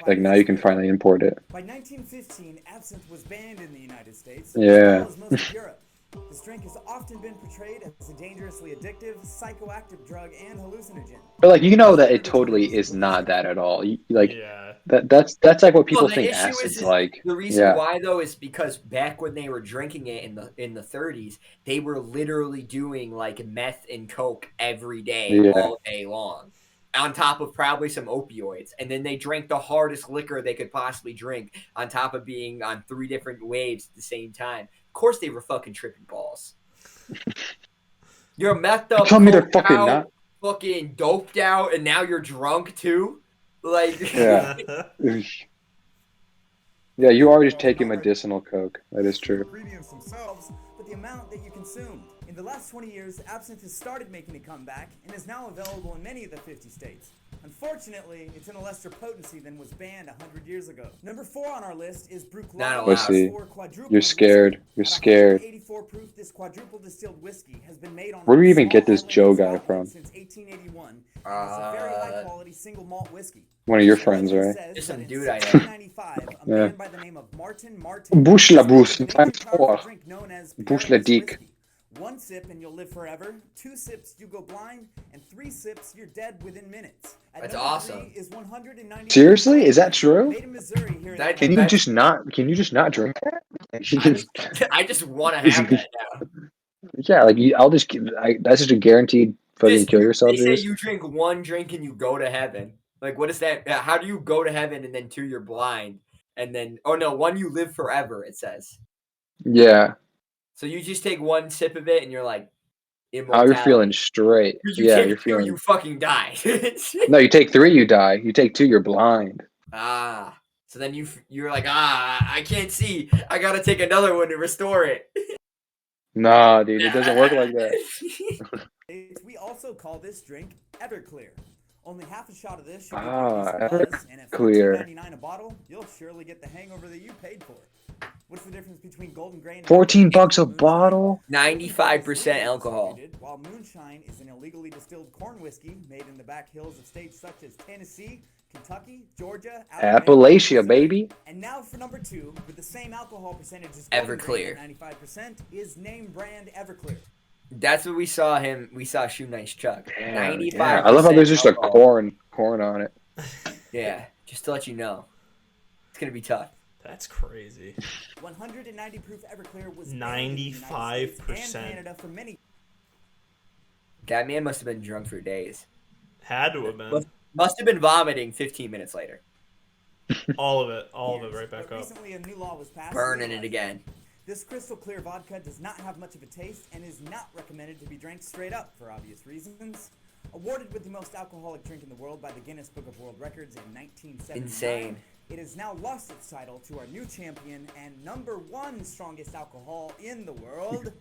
Like now you can finally import it. By 1915, absinthe was banned in the United States, Yeah. as well as most of Europe. This drink has often been portrayed as a dangerously addictive, psychoactive drug and hallucinogen. But like you know that it totally is not that at all. Like that's like what people the think issue acid's is like. the reason Yeah. why though is because back when they were drinking it in the 30s, they were literally doing like meth and coke every day, Yeah. all day long, on top of probably some opioids, and then they drank the hardest liquor they could possibly drink, on top of being on 3 different waves at the same time. Of course, they were fucking tripping balls. You're methed up, Tell me they're coked fucking out, not. fucking doped out, and now you're drunk too. Like, Yeah. Yeah, you are just taking medicinal coke. That is true. Ingredients themselves, but the amount that you consume. In the last 20 years, absinthe has started making a comeback and is now available in many of the 50 states. Unfortunately, it's in a lesser potency than was banned 100 years ago. Number 4 on our list is Bruichladdich Pussy. quadruple You're scared. You're scared. 84 proof, this quadruple distilled whiskey has been made on Where do you even small get this island Joe in guy Scotland from? since 1881. And is a very high quality single malt whiskey. One of your friends, right? Just some dude I know. 1995, a Yeah. man by the name of Martin Martin Bouche la bouche, made a times powerful 4. drink known as Bouche la Paradise dick. whiskey. 1 sip and you'll live forever. 2 sips you go blind, and 3 sips you're dead within minutes. At That's number awesome. 3 is 190. Seriously? Is that true? Made in Missouri here in That- Can you that's- just not drink that? I just want to have that now. Yeah, like that's just a guaranteed fucking kill yourself. They say Juice. you drink 1 drink and you go to heaven. Like, what is that? How do you go to heaven and then 2 you're blind, and then 1 you live forever? It says. Yeah. So you just take 1 sip of it and you're like, How you're immortality. feeling straight. You Yeah, take you're 2, feeling. you fucking die. No, you take 3, you die. You take 2, you're blind. So then you're like, I can't see. I gotta take another one to restore it. Nah, dude, it doesn't work like that. We also call this drink Everclear. Only half a shot of this should Ah, give you buzz, and at Everclear. $14.99 a bottle, you'll surely get the hangover that you paid for. What's the difference between Golden Grain and $14 a bottle? 95% alcohol. While moonshine is an illegally distilled corn whiskey made in the back hills of states such as Tennessee, Kentucky, Georgia, Alabama, Appalachia, Missouri. baby. And now for number 2, with the same alcohol percentage as Everclear. 95%, is name brand Everclear. That's what we saw him. We saw Shoe Nice Chuck. 95%. Yeah, I love how there's just a alcohol. corn on it. Yeah, just to let you know, it's gonna be tough. That's crazy. 190 proof Everclear was 95%. and Canada for many. That man must have been drunk for days. Had to have been. Must have been vomiting 15 minutes later. All of it right back up. Recently, a new law was passed. Burning it again. This crystal clear vodka does not have much of a taste and is not recommended to be drank straight up for obvious reasons. Awarded with the most alcoholic drink in the world by the Guinness Book of World Records in 1979, Insane. it has now lost its title to our new champion and number 1 strongest alcohol in the world.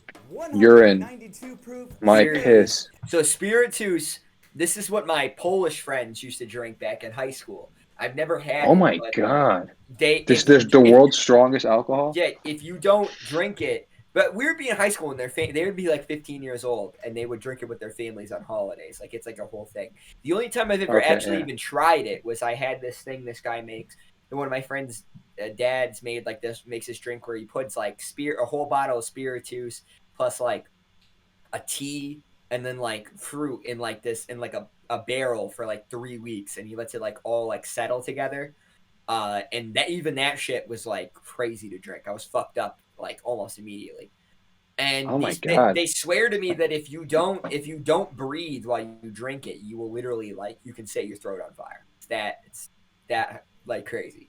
Urine. 192 proof. My Spirit- piss. So Spiritus, this is what my Polish friends used to drink back in high school. I've never had Oh it, my but god. They, This if- the if- world's strongest alcohol? Yeah, if you don't drink it, but we would be in high school and they would be like 15 years old and they would drink it with their families on holidays. Like it's like a whole thing. The only time I've ever Okay, actually yeah. even tried it was I had this thing this guy makes. And one of my friends' dads made like this, makes this drink where he puts like a whole bottle of Spiritus plus like a tea and then like fruit in like this in like a barrel for like 3 weeks, and he lets it like all like settle together. And that shit was like crazy to drink. I was fucked up like almost immediately. And Oh my God. they swear to me that if you don't breathe while you drink it, you will literally like you can set your throat on fire. It's that like crazy.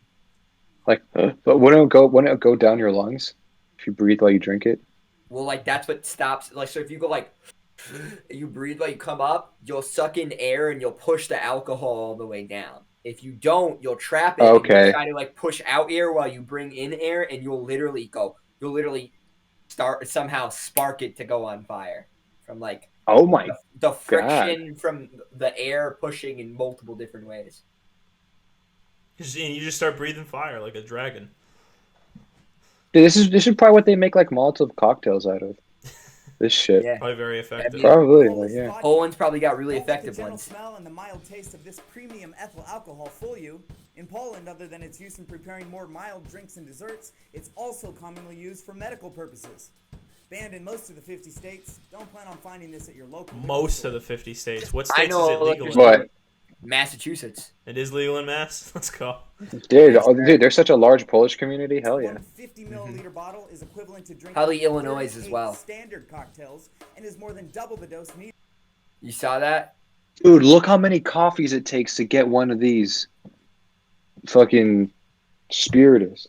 Like, but wouldn't it go down your lungs if you breathe while you drink it? Well, like that's what stops. Like, so if you go like, you breathe while you come up, you'll suck in air and you'll push the alcohol all the way down. If you don't, you'll trap it. Okay. And you'll try to like push out air while you bring in air, and you'll literally somehow spark it to go on fire from like Oh my the friction from the air pushing in multiple different ways. You just start breathing fire like a dragon. Dude, this is probably what they make like Molotov cocktails out of. This shit. Yeah. Probably very effective. Probably, like, yeah. Poland's probably got really Don't let effective the gentle ones. smell and the mild taste of this premium ethyl alcohol fool you. In Poland, other than its use in preparing more mild drinks and desserts, it's also commonly used for medical purposes. Banned in most of the 50 states, don't plan on finding this at your local. Most of the 50 states. What I states is know it legal in? What? Massachusetts. It is legal in Mass? Let's go. Dude, there's such a large Polish community. Hell yeah. 50 milliliter bottle is equivalent to drinking Probably Illinois as 38 well. standard cocktails and is more than double the dose needed. You saw that? Dude, look how many coffees it takes to get one of these fucking spiritus.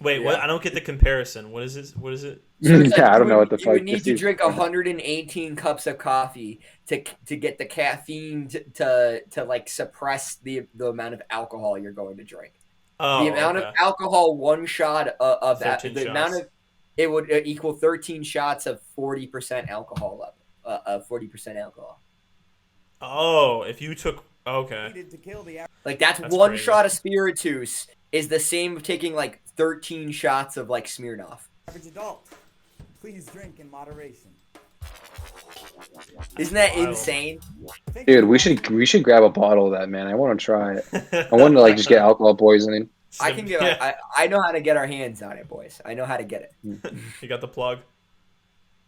Wait, what? I don't get the comparison. What is it? What is it? So it's Yeah, I don't know what the you fuck would need this to is. drink 118 cups of coffee to get the caffeine to like suppress the amount of alcohol you're going to drink. Oh, The amount of alcohol one shot of that, 13 the shots. amount of it would equal 13 shots of 40% alcohol level, 40% alcohol. Oh, if you took okay. Needed to kill the Like that's That's one crazy. shot of spiritus is the same of taking like 13 shots of like Smirnoff. average adult. Please drink in moderation. Isn't that wild. insane? Dude, we should grab a bottle of that, man. I want to try it. I want to like just get alcohol poisoning. I can get. I know how to get our hands on it, boys. I know how to get it. You got the plug?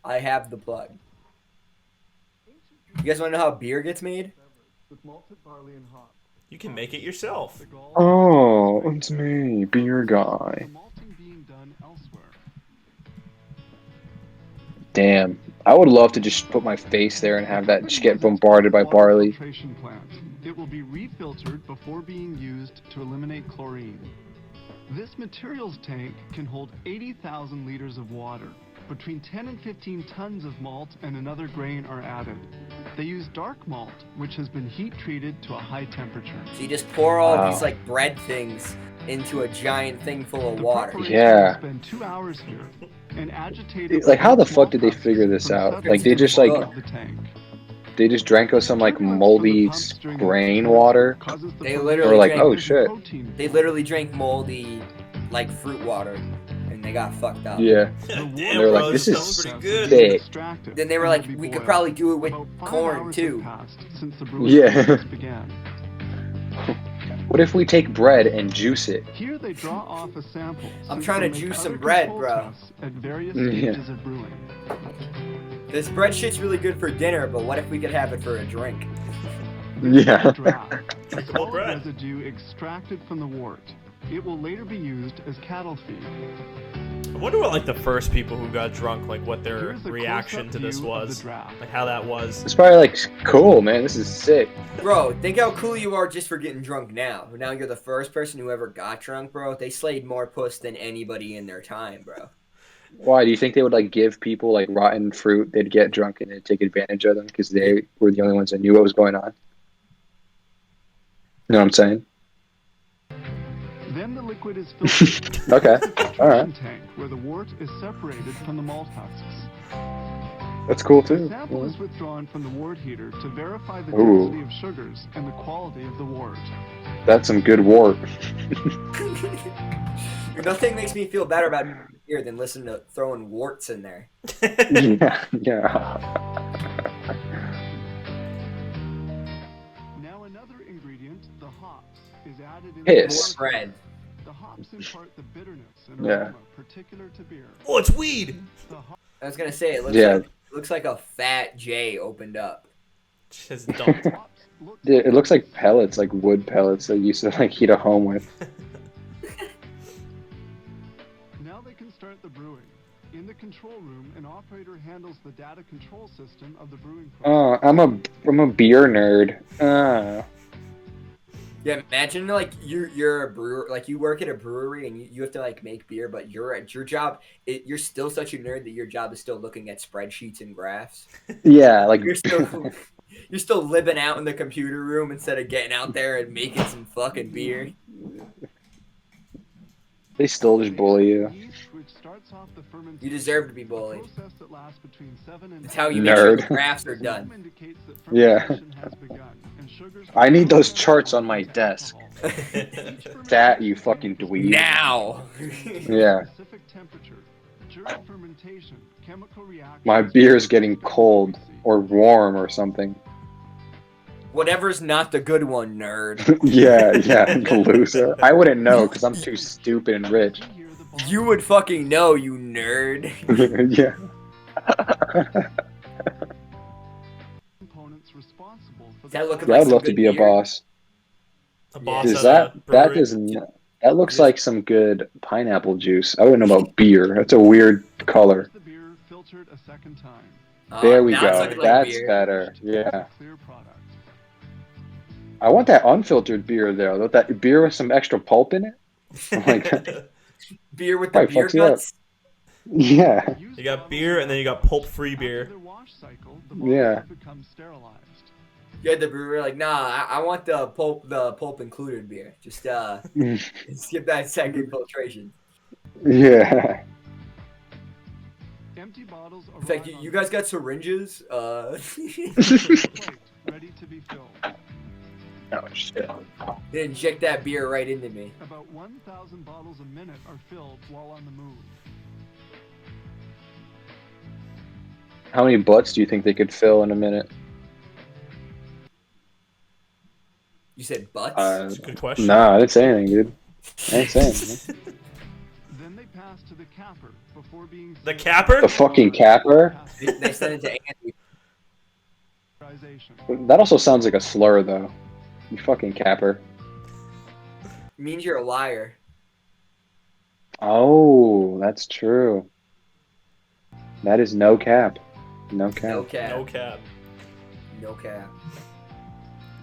I have the plug. You guys want to know how beer gets made? With malted barley and hops. You can make it yourself. Oh, it's me, beer guy. The malting being done elsewhere. Damn, I would love to just put my face there and have that just get bombarded by Water barley. filtration plant. It will be refiltered before being used to eliminate chlorine. This materials tank can hold 80,000 liters of water. Between 10 and 15 tons of malt and another grain are added. They use dark malt, which has been heat treated to a high temperature. So you just pour all Wow. these like bread things into a giant thing full of The water. preparation Yeah. will spend 2 hours here and agitate. Like, how the fuck did they figure this out? Like, they just like the tank. they just drank some like moldy grain water. They Or literally like, drank, oh shit, they literally drank moldy like fruit water, and they got fucked up. yeah. Damn, They were like, bro, this smells is pretty good. sick. Then they were like, we could probably do it with corn too. Yeah. Began. What if we take bread and juice it? Here they draw off a sample. I'm since trying they to make juice other some bread, control bro. tests At various Yeah. stages of brewing. This bread shit's really good for dinner, but what if we could have it for a drink? Yeah. Drinkable bread. Residue extracted from the wort. It will later be used as cattle feed. I wonder what like the first people who got drunk, like what their Here's a reaction to close-up this view of was, the draft. like how that was. It's probably like cool, man. This is sick. Bro, think how cool you are just for getting drunk now. Now you're the first person who ever got drunk, bro. They slayed more puss than anybody in their time, bro. Why do you think they would like give people like rotten fruit? They'd get drunk and they'd take advantage of them because they were the only ones that knew what was going on. You know what I'm saying? Then the liquid is filtered. Okay. All right. Tank where the wort is separated from the malt husks. That's cool The too. sample Yeah. is withdrawn from the wort heater to verify the Ooh. density of sugars and the quality of the wort. That's some good wort. Nothing makes me feel better about beer than listening to throwing warts in there. Yeah. Yeah. Now another ingredient, the hops, is added in Piss. More bread. The hops impart the bitterness and Yeah. aroma particular to beer. Oh, it's weed. The hop- I was gonna say it Yeah. looks like a fat J opened up. Just dumped. hops look Dude, it looks like pellets, like wood pellets that you used to like heat a home with. Now they can start the brewing. In the control room, an operator handles the data control system of the brewing process. Oh, I'm a beer nerd. Yeah, imagine like you're a brewer, like you work at a brewery and you have to like make beer, but you're at your job. You're still such a nerd that your job is still looking at spreadsheets and graphs. Yeah, like You're still living out in the computer room instead of getting out there and making some fucking beer. they still just bully you. Yeast, which starts off the fermentation, You deserve to be a bullied. process that lasts between 7 and That's how you make sure the Nerd. graphs are Foam done. indicates that Yeah. fermentation has begun, and sugars I need those will charts on my desk. alcohol. That you fucking dweeb. Now. Yeah. Specific temperature, during fermentation, chemical reactions. My beer is getting cold or warm or something. Whatever's not the good one, nerd. Yeah, the loser. I wouldn't know because I'm too stupid and rich. You would fucking know, you nerd. Yeah. Components responsible for That looking Yeah, like I'd some love to good be a beer? boss. A boss Is at a that brewery. that looks like some good pineapple juice. I wouldn't know about beer. That's a weird color. the beer filtered a second time. There we now it's go. looking like That's beer. better. Yeah. Clear product. I want that unfiltered beer though. That beer with some extra pulp in it. Like, Beer with the probably beer fucks you up. guts. Yeah. You got beer and then you got pulp-free beer. Yeah. Become sterilized. You had the brewer like, nah, I want the pulp included beer. Just skip that second filtration. Yeah. Empty bottles In fact, you guys got syringes? ready to be filled. Oh shit. They inject that beer right into me. About 1,000 bottles a minute are filled while on the move. How many butts do you think they could fill in a minute? You said butts? That's a good question. Nah, I didn't say anything, dude. I ain't saying anything. Then they pass to the capper before being The capper? The fucking capper? They send it to Andy. That also sounds like a slur, though. You fucking capper. Means you're a liar. Oh, that's true. That is no cap. No cap. No cap. No cap. No cap.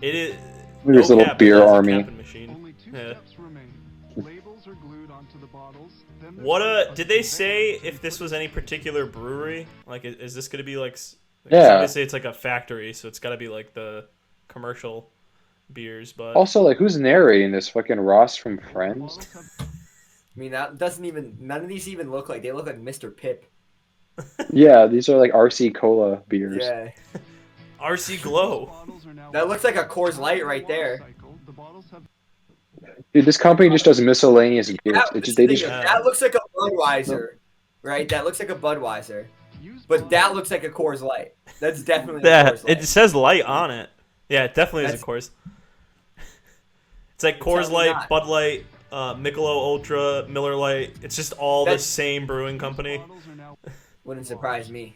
It is. Look at this no little cap, beer it has a army. capping machine. Only two Yeah. steps remain. Labels are glued onto the bottles. Then What did they say if this was any particular brewery? Like, is this gonna be like? Yeah. Obviously, it's like a factory, so it's got to be like the commercial beers. But Also, like, who's narrating this? Fucking Ross from Friends? I mean, that doesn't even. None of these even look like. They look like Mr. Pip. Yeah, these are like RC Cola beers. Yeah. RC Glow. That looks like a Coors Light right there. Dude, this company just does miscellaneous beers. That looks like a Budweiser, right? That looks like a Budweiser. But that looks like a Coors Light. That's definitely a Coors Light. It says light on it. Yeah, it definitely is a Coors. It's like Coors Light, not. Bud Light, Michelob Ultra, Miller Lite. It's just all the same brewing company. Wouldn't surprise me.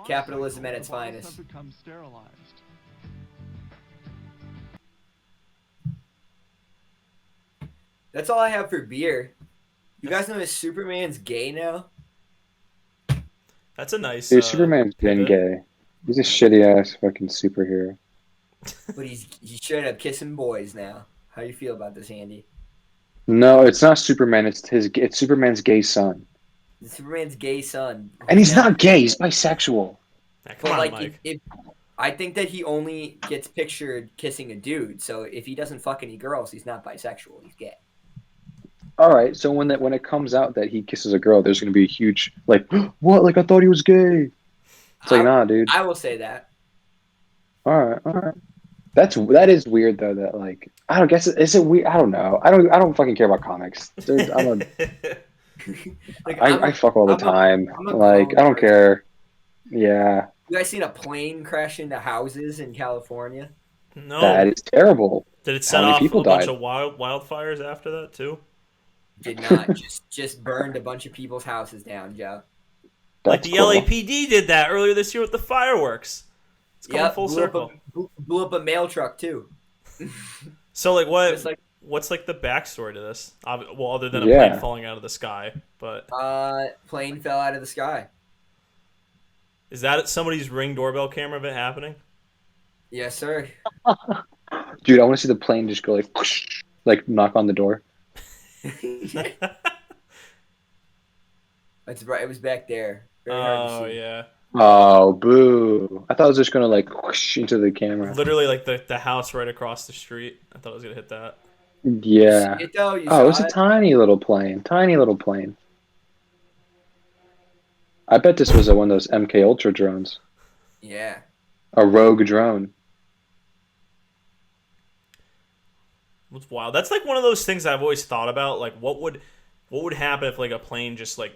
Capitalism at its finest. That's all I have for beer. You guys know that Superman's gay now? That's a nice. Dude, Superman's been gay. He's a shitty ass fucking superhero. But he's straight up kissing boys now. How do you feel about this, Andy? No, it's not Superman. It's Superman's gay son. Superman's gay son. And he's not gay. He's bisexual. But like, if I think that he only gets pictured kissing a dude. So if he doesn't fuck any girls, he's not bisexual. He's gay. All right. So when it comes out that he kisses a girl, there's gonna be a huge like, what? Like I thought he was gay. It's like, nah, dude. I will say that. All right. That is weird though. That like, I don't guess is it weird? I don't know. I don't fucking care about comics. I fuck all the time. Like I don't care. Yeah. You guys seen a plane crash into houses in California? No. That is terrible. Did it set off a bunch of wildfires after that too? Did not. just burned a bunch of people's houses down, Joe. Like the LAPD did that earlier this year with the fireworks. It's coming full circle. Blew up a mail truck too. So like what's like the backstory to this? Well, other than a plane falling out of the sky, but plane fell out of the sky. Is that somebody's Ring doorbell camera of it happening? Yes, sir. Dude, I want to see the plane just go like, whoosh, like knock on the door. That's right. It was back there. Very hard to see. Yeah. Oh, boo. I thought it was just going to like whoosh into the camera. Literally like the house right across the street. I thought I was going to hit that. Yeah. You saw it was a tiny little plane. Tiny little plane. I bet this was one of those MK Ultra drones. Yeah. A rogue drone. It's wild. That's like one of those things I've always thought about. Like, what would happen if like a plane just like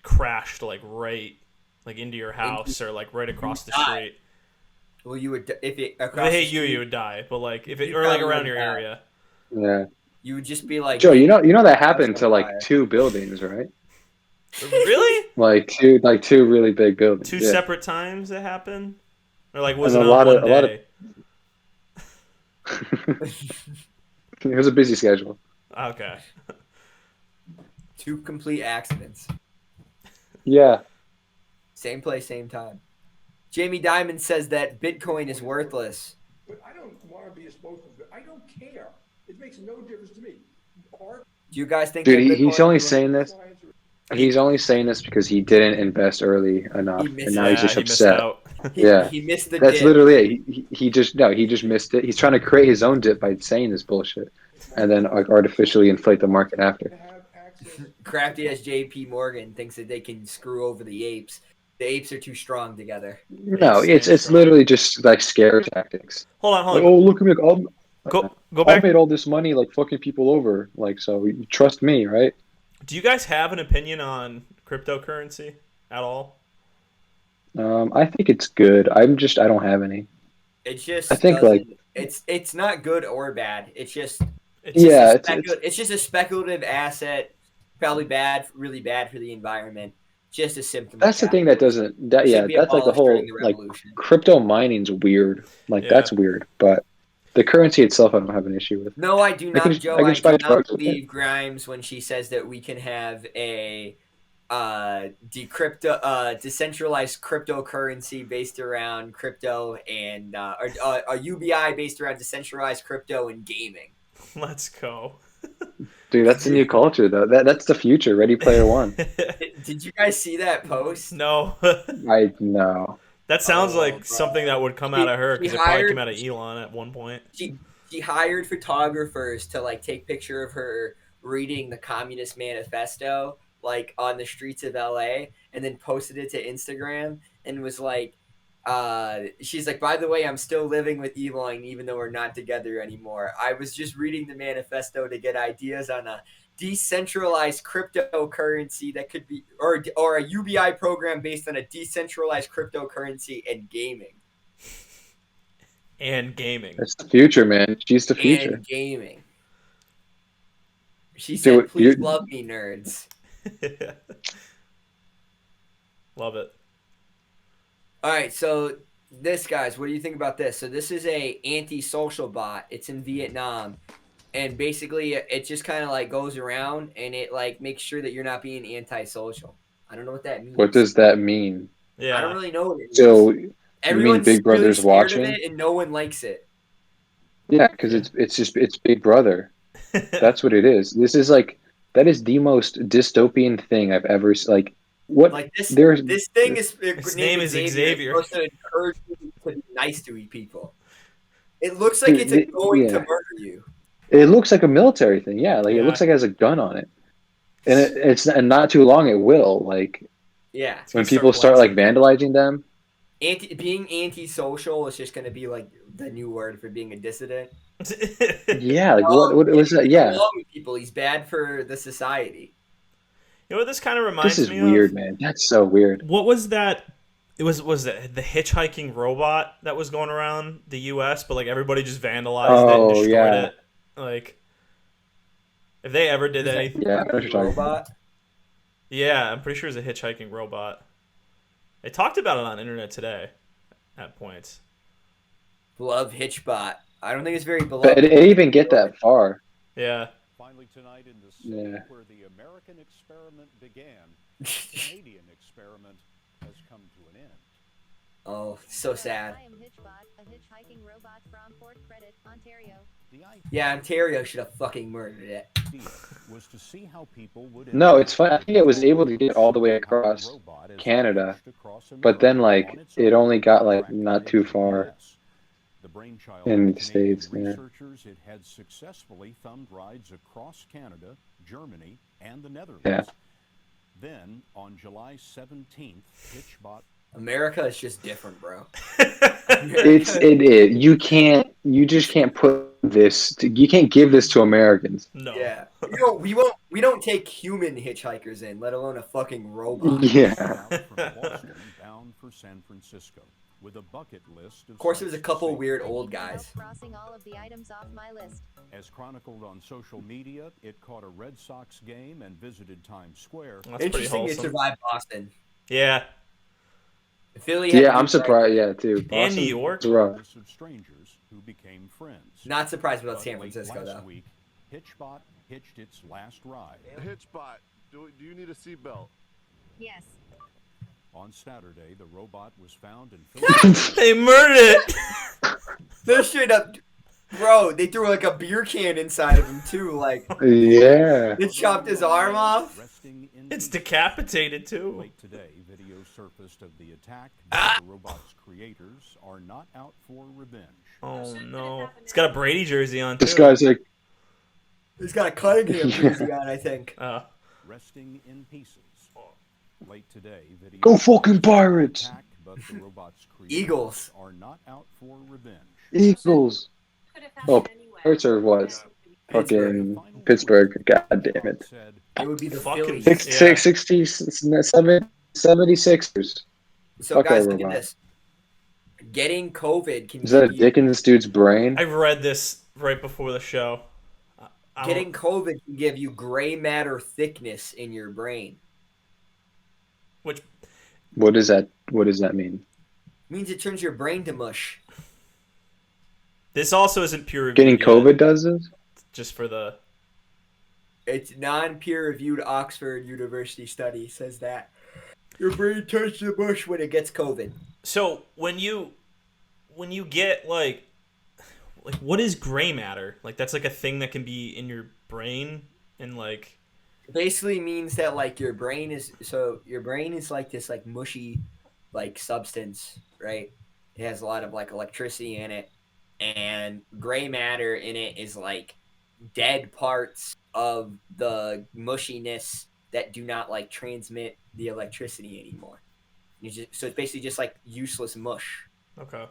crashed like right like into your house or like right across the street? Well, you would if it If across it the hit you, street, you would die. But like if it you or like probably around wouldn't your die. area, Yeah. You would just be like, Joe, hey, you know that happened house to on like fire. 2 buildings, right? really? Like two really big buildings. Two Yeah. separate times it happened, or like was And it a on lot one of- a lot of- day? It was a busy schedule. Okay. 2 complete accidents. Yeah. Same place, same time. Jamie Dimon says that Bitcoin is worthless. But I don't want to be exposed to it. I don't care. It makes no difference to me. Art, Do you guys think Dude, that Bitcoin he's only is saying this. He's only saying this because he didn't invest early enough, He missed and now he's Yeah, just he missed upset. out. Yeah, he missed the that's dip. literally it. He just missed it. He's trying to create his own dip by saying this bullshit, and then like artificially inflate the market after. Crafty as JP Morgan thinks that they can screw over the apes. The apes are too strong together. No, stand it's strong. literally just like scare tactics. Hold on, hold Like, on. oh, look at me! Go I back. made all this money like fucking people over. Like, so you trust me, right? Do you guys have an opinion on cryptocurrency at all? I think it's good. I don't have any. It just I think doesn't. like It's not good or bad. It's just yeah, it's just a speculative asset. Probably bad, really bad for the environment. Just a symptom. that's the of thing that doesn't. That, It yeah, should be that's like the abolished during whole the like revolution. crypto mining's weird. Like Yeah. that's weird, but the currency itself, I don't have an issue with. No, I do I can not, just, Joe. I can I just buy do not drugs with it. believe Grimes when she says that we can have a decentralized cryptocurrency based around crypto and or a UBI based around decentralized crypto and gaming. Let's go. Dude, that's the new culture, though. That's the future. Ready Player One. Did you guys see that post? No. I know. That sounds Oh, like bro. something that would come out of her because She it probably hired- came out of Elon at one point. She hired photographers to like take picture of her reading the Communist Manifesto like on the streets of LA and then posted it to Instagram and was like she's like, by the way, I'm still living with Elon even though we're not together anymore. I was just reading the manifesto to get ideas on a decentralized cryptocurrency that could be or a UBI program based on a decentralized cryptocurrency and gaming. And gaming. That's the future, man. She's the future. And gaming. She said, Dude, please love me, nerds. Love it. All right, so this, guys, what do you think about this? So this is a anti-social bot. It's in Vietnam. And basically, it just kind of like goes around and it like makes sure that you're not being antisocial. I don't know what that means. What does that mean? I don't really know what it means. So you mean Everyone's Big Brother's really scared watching? of it and no one likes it. Yeah, because it's Big Brother. That's what it is. This is like that is the most dystopian thing I've ever like. What Like this thing is Its name is Xavier. It's supposed to encourage you to be nice to people. It looks like it's going to murder you. It looks like a military thing. Yeah, like it looks like it has a gun on it, and it's and not too long it will like. Yeah. When people start like vandalizing them. Being antisocial is just going to be like the new word for being a dissident. Yeah, like what was that? Yeah. With people, he's bad for the society. You know what this kind of reminds This is me weird, of? man. That's so weird. What was that? It was it the hitchhiking robot that was going around the U.S., but like everybody just vandalized it and destroyed it. Like, if they ever did anything, yeah, I know what you're talking about. Yeah, I'm pretty sure it's a hitchhiking robot. They talked about it on Internet Today at points. Love Hitchbot. I don't think it's very beloved. But it didn't even get that far. Yeah. Finally tonight in the city where the American experiment began, the Canadian experiment has come to an end. Oh, so sad. I am Hitchbot, a hitchhiking robot from Fort Credit, Ontario. Yeah, Ontario should have fucking murdered it. Was to see how people would No, it's fun. I think it was able to get all the way across Canada, but then like it only got like not too far in the States. Yeah. Researchers it had successfully thumbed rides across Canada, Germany, and the Netherlands. Yeah. Then, on July 17th, Hitchbot America is just different, bro. It is. You just can't you can't give this to Americans. No. Yeah. We don't take human hitchhikers in, let alone a fucking robot. Yeah. From Boston bound for San Francisco with a bucket list Of course, there's a couple weird old guys. Crossing all of the items off my list. As chronicled on social media, it caught a Red Sox game and visited Times Square. That's Interesting it survived Boston. Yeah. Philly. Yeah, I'm surprised. Yeah, too. Boston, and New York. Of strangers who became friends. Not surprised about But San late Francisco, last though. week, Hitchbot hitched its last ride. Hitchbot, do you need a seatbelt? Yes. On Saturday, the robot was found in Philadelphia. They murdered it. They're straight up, bro. They threw like a beer can inside of him too. Like, yeah. They chopped his arm off. It's decapitated too. Late today, video surfaced of the attack, but the robot's creators are not out for revenge. Oh no! It's got a Brady jersey on too. This guy's like, He's got a Cunningham jersey on, I think. Resting in pieces. Late today, video go fucking Pirates. attack, but the robot's creators Eagles are not out for revenge. Eagles. Oh, Pirates or what? Fucking Pittsburgh. God damn it. It would be the Phillies. 76ers. So Fuck guys, that look at robot. this. Getting COVID can Is that a give you, dick in this dude's brain? I read this right before the show. getting COVID can give you gray matter thickness in your brain. Which What does that mean? It means it turns your brain to mush. this also isn't peer reviewed. Getting yet, COVID does this? just for the. It's non-peer-reviewed Oxford University study says that your brain turns to mush when it gets COVID. So when you get like what is gray matter? Like that's like a thing that can be in your brain and like. Basically means that like your brain is like this like mushy like substance, right? It has a lot of like electricity in it, and gray matter in it is like dead parts of the mushiness that do not like transmit the electricity anymore. So it's basically just like useless mush. Okay.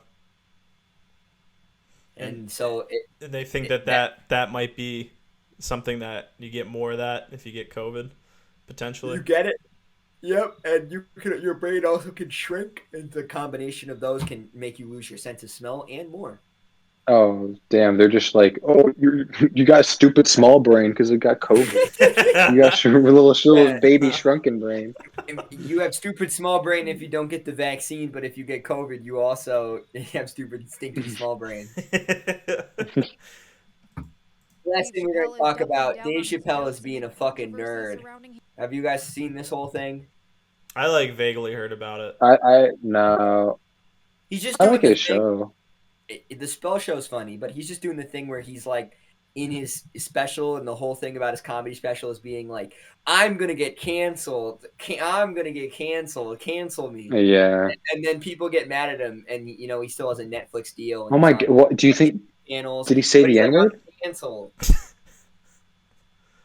And so they think that might be something that you get more of that if you get COVID, potentially. You get it? Yep, and your brain also can shrink, and the combination of those can make you lose your sense of smell and more. Oh, damn. They're just like, oh, you got stupid small brain because it got COVID. You got your little baby shrunken brain. You have stupid small brain if you don't get the vaccine, but if you get COVID, you also have stupid stinking small brain. Last thing we're going to talk about, Dave Chappelle is being a fucking nerd. Have you guys seen this whole thing? I like vaguely heard about it. No. He's just I doing like the his thing. show. The Spell show's funny, but he's just doing the thing where he's like in his special, and the whole thing about his comedy special is being like, I'm gonna get canceled. I'm gonna get canceled. Cancel me. Yeah. And then people get mad at him, and he still has a Netflix deal. And Oh my he's god! on What do you think? channels, Did he say but the he's N like, word? "I'm canceled.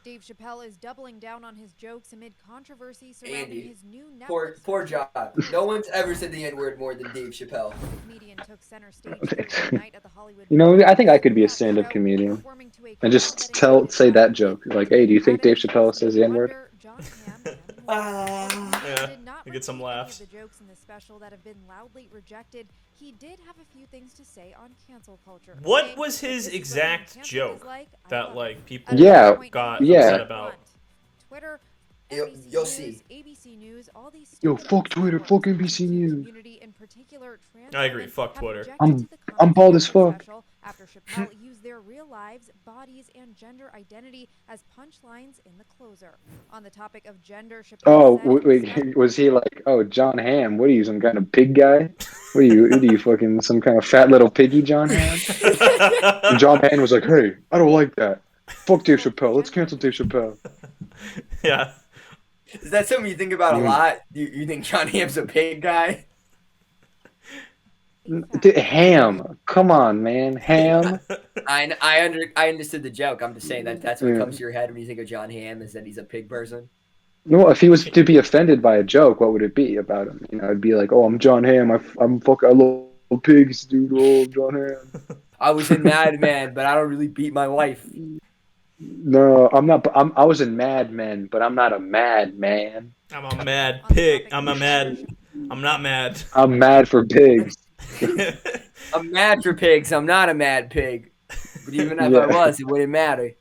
Dave Chappelle is doubling down on his jokes amid controversy surrounding Andy, his new poor Netflix job. No one's ever said the N word more than Dave Chappelle. comedian took center stage Thursday night at the Hollywood You know, I think I could be a stand-up comedian and just say that joke. Like, hey, do you think Dave Chappelle says the N word? Yeah, you get some laughs. The jokes in the special that have been loudly rejected. He did have a few things to say on cancel culture. What was his exact joke that like people got Yeah. upset about? Twitter, You'll see. ABC News, all these Yo, fuck Twitter, fuck NBC News. in particular, trans I agree. women Fuck have Twitter. objected to the I'm comments bald of as the fuck. special after Chappelle used their real lives, bodies, and gender identity as punchlines in the closer. On the topic of gender, Chappelle Oh, said, wait, was he like, oh, John Hamm? What are you, some kind of pig guy? What are you fucking some kind of fat little piggy, John Hamm? And John Hamm was like, hey, I don't like that. Fuck Dave Chappelle. Let's cancel Dave Chappelle. Yeah. Is that something you think about a lot? You think John Hamm's a pig guy? Ham. Come on, man. Ham. I understood the joke. I'm just saying that's what comes to your head when you think of John Hamm, is that he's a pig person. No, if he was to be offended by a joke, what would it be about him? You know, it'd be like, "Oh, I'm John Hamm. I love pigs, dude. Oh, John Hamm." I was in Mad Men, but I don't really beat my wife. No, I'm not. I was in Mad Men, but I'm not a mad man. I'm a mad pig. I'm not mad. I'm mad for pigs. I'm mad for pigs. I'm not a mad pig. But even if I Yeah. was, it wouldn't matter.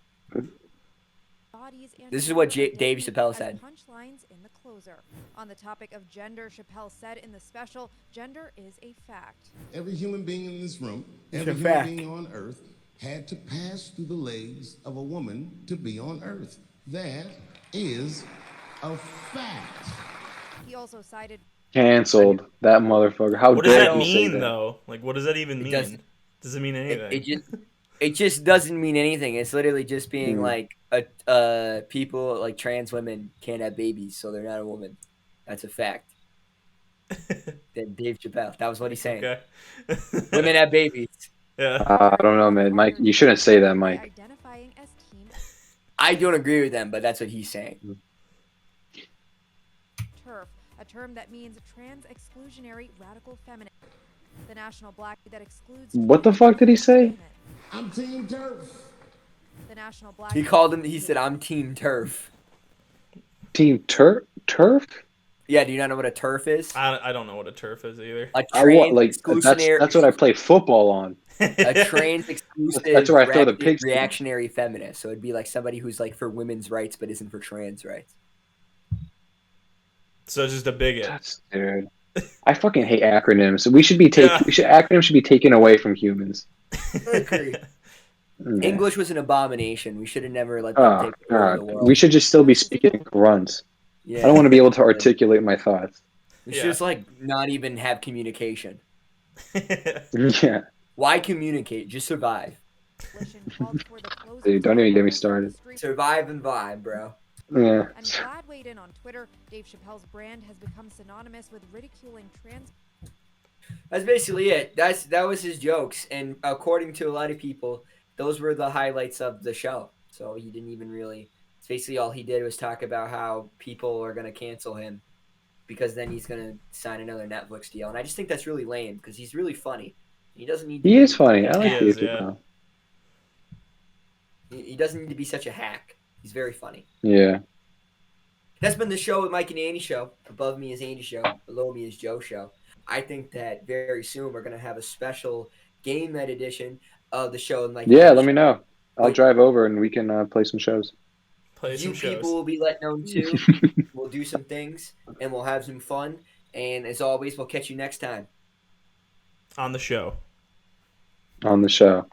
This is what Dave Chappelle said. Punchlines in the closer. On the topic of gender, Chappelle said in the special, "Gender is a fact." Every human being in this room, It's every a human fact. being on Earth had to pass through the legs of a woman to be on Earth. That is a fact. He also cited Canceled. That motherfucker. How What does dare that he say mean, that? though? Like, what does that even mean? Does it mean anything? It just doesn't mean anything. It's literally just being like people like trans women can't have babies, so they're not a woman. That's a fact. Then Dave Chappelle. That was what he's saying. Okay. Women have babies. Yeah. I don't know, man. Mike, you shouldn't say that, Mike. identifying as team I don't agree with them, but that's what he's saying. TERF, a term that means trans exclusionary radical feminist. The national black that excludes What the fuck did he say? I'm Team Turf. the national black He called him. He said, "I'm Team Turf." Team Turf? Yeah, do you not know what a turf is? I don't know what a turf is either. A I trans want like exclusionary. that's what I play football on. A trans exclusive. That's where I throw the pigs. Reactionary feminist. So it'd be like somebody who's like for women's rights but isn't for trans rights. So it's just a bigot. Dude, I fucking hate acronyms. Acronyms should be taken away from humans. I agree. Yeah. English was an abomination. We should have never let them take over the world. We should just still be speaking grunts. Yeah. I don't want to be able to articulate my thoughts. We should just like not even have communication. Yeah. Why communicate? Just survive. Dude, don't even get me started. Survive and vibe, bro. Yeah. And Vlad weighed in on Twitter. Dave Chappelle's brand has become synonymous with ridiculing trans. That's basically it. That was his jokes, and according to a lot of people, those were the highlights of the show. So he didn't even really. It's basically all he did was talk about how people are gonna cancel him because then he's gonna sign another Netflix deal, and I just think that's really lame because he's really funny. He doesn't need. He is funny. I like Dave yeah. Chappelle. He doesn't need to be such a hack. He's very funny. Yeah. That's been the show with Mike and Andy show. Above me is Andy show. Below me is Joe show. I think that very soon we're gonna have a special game night edition of the show. And Let me know. I'll drive over and we can play some shows. You people will be let known too. We'll do some things and we'll have some fun. And as always, we'll catch you next time on the show. On the show.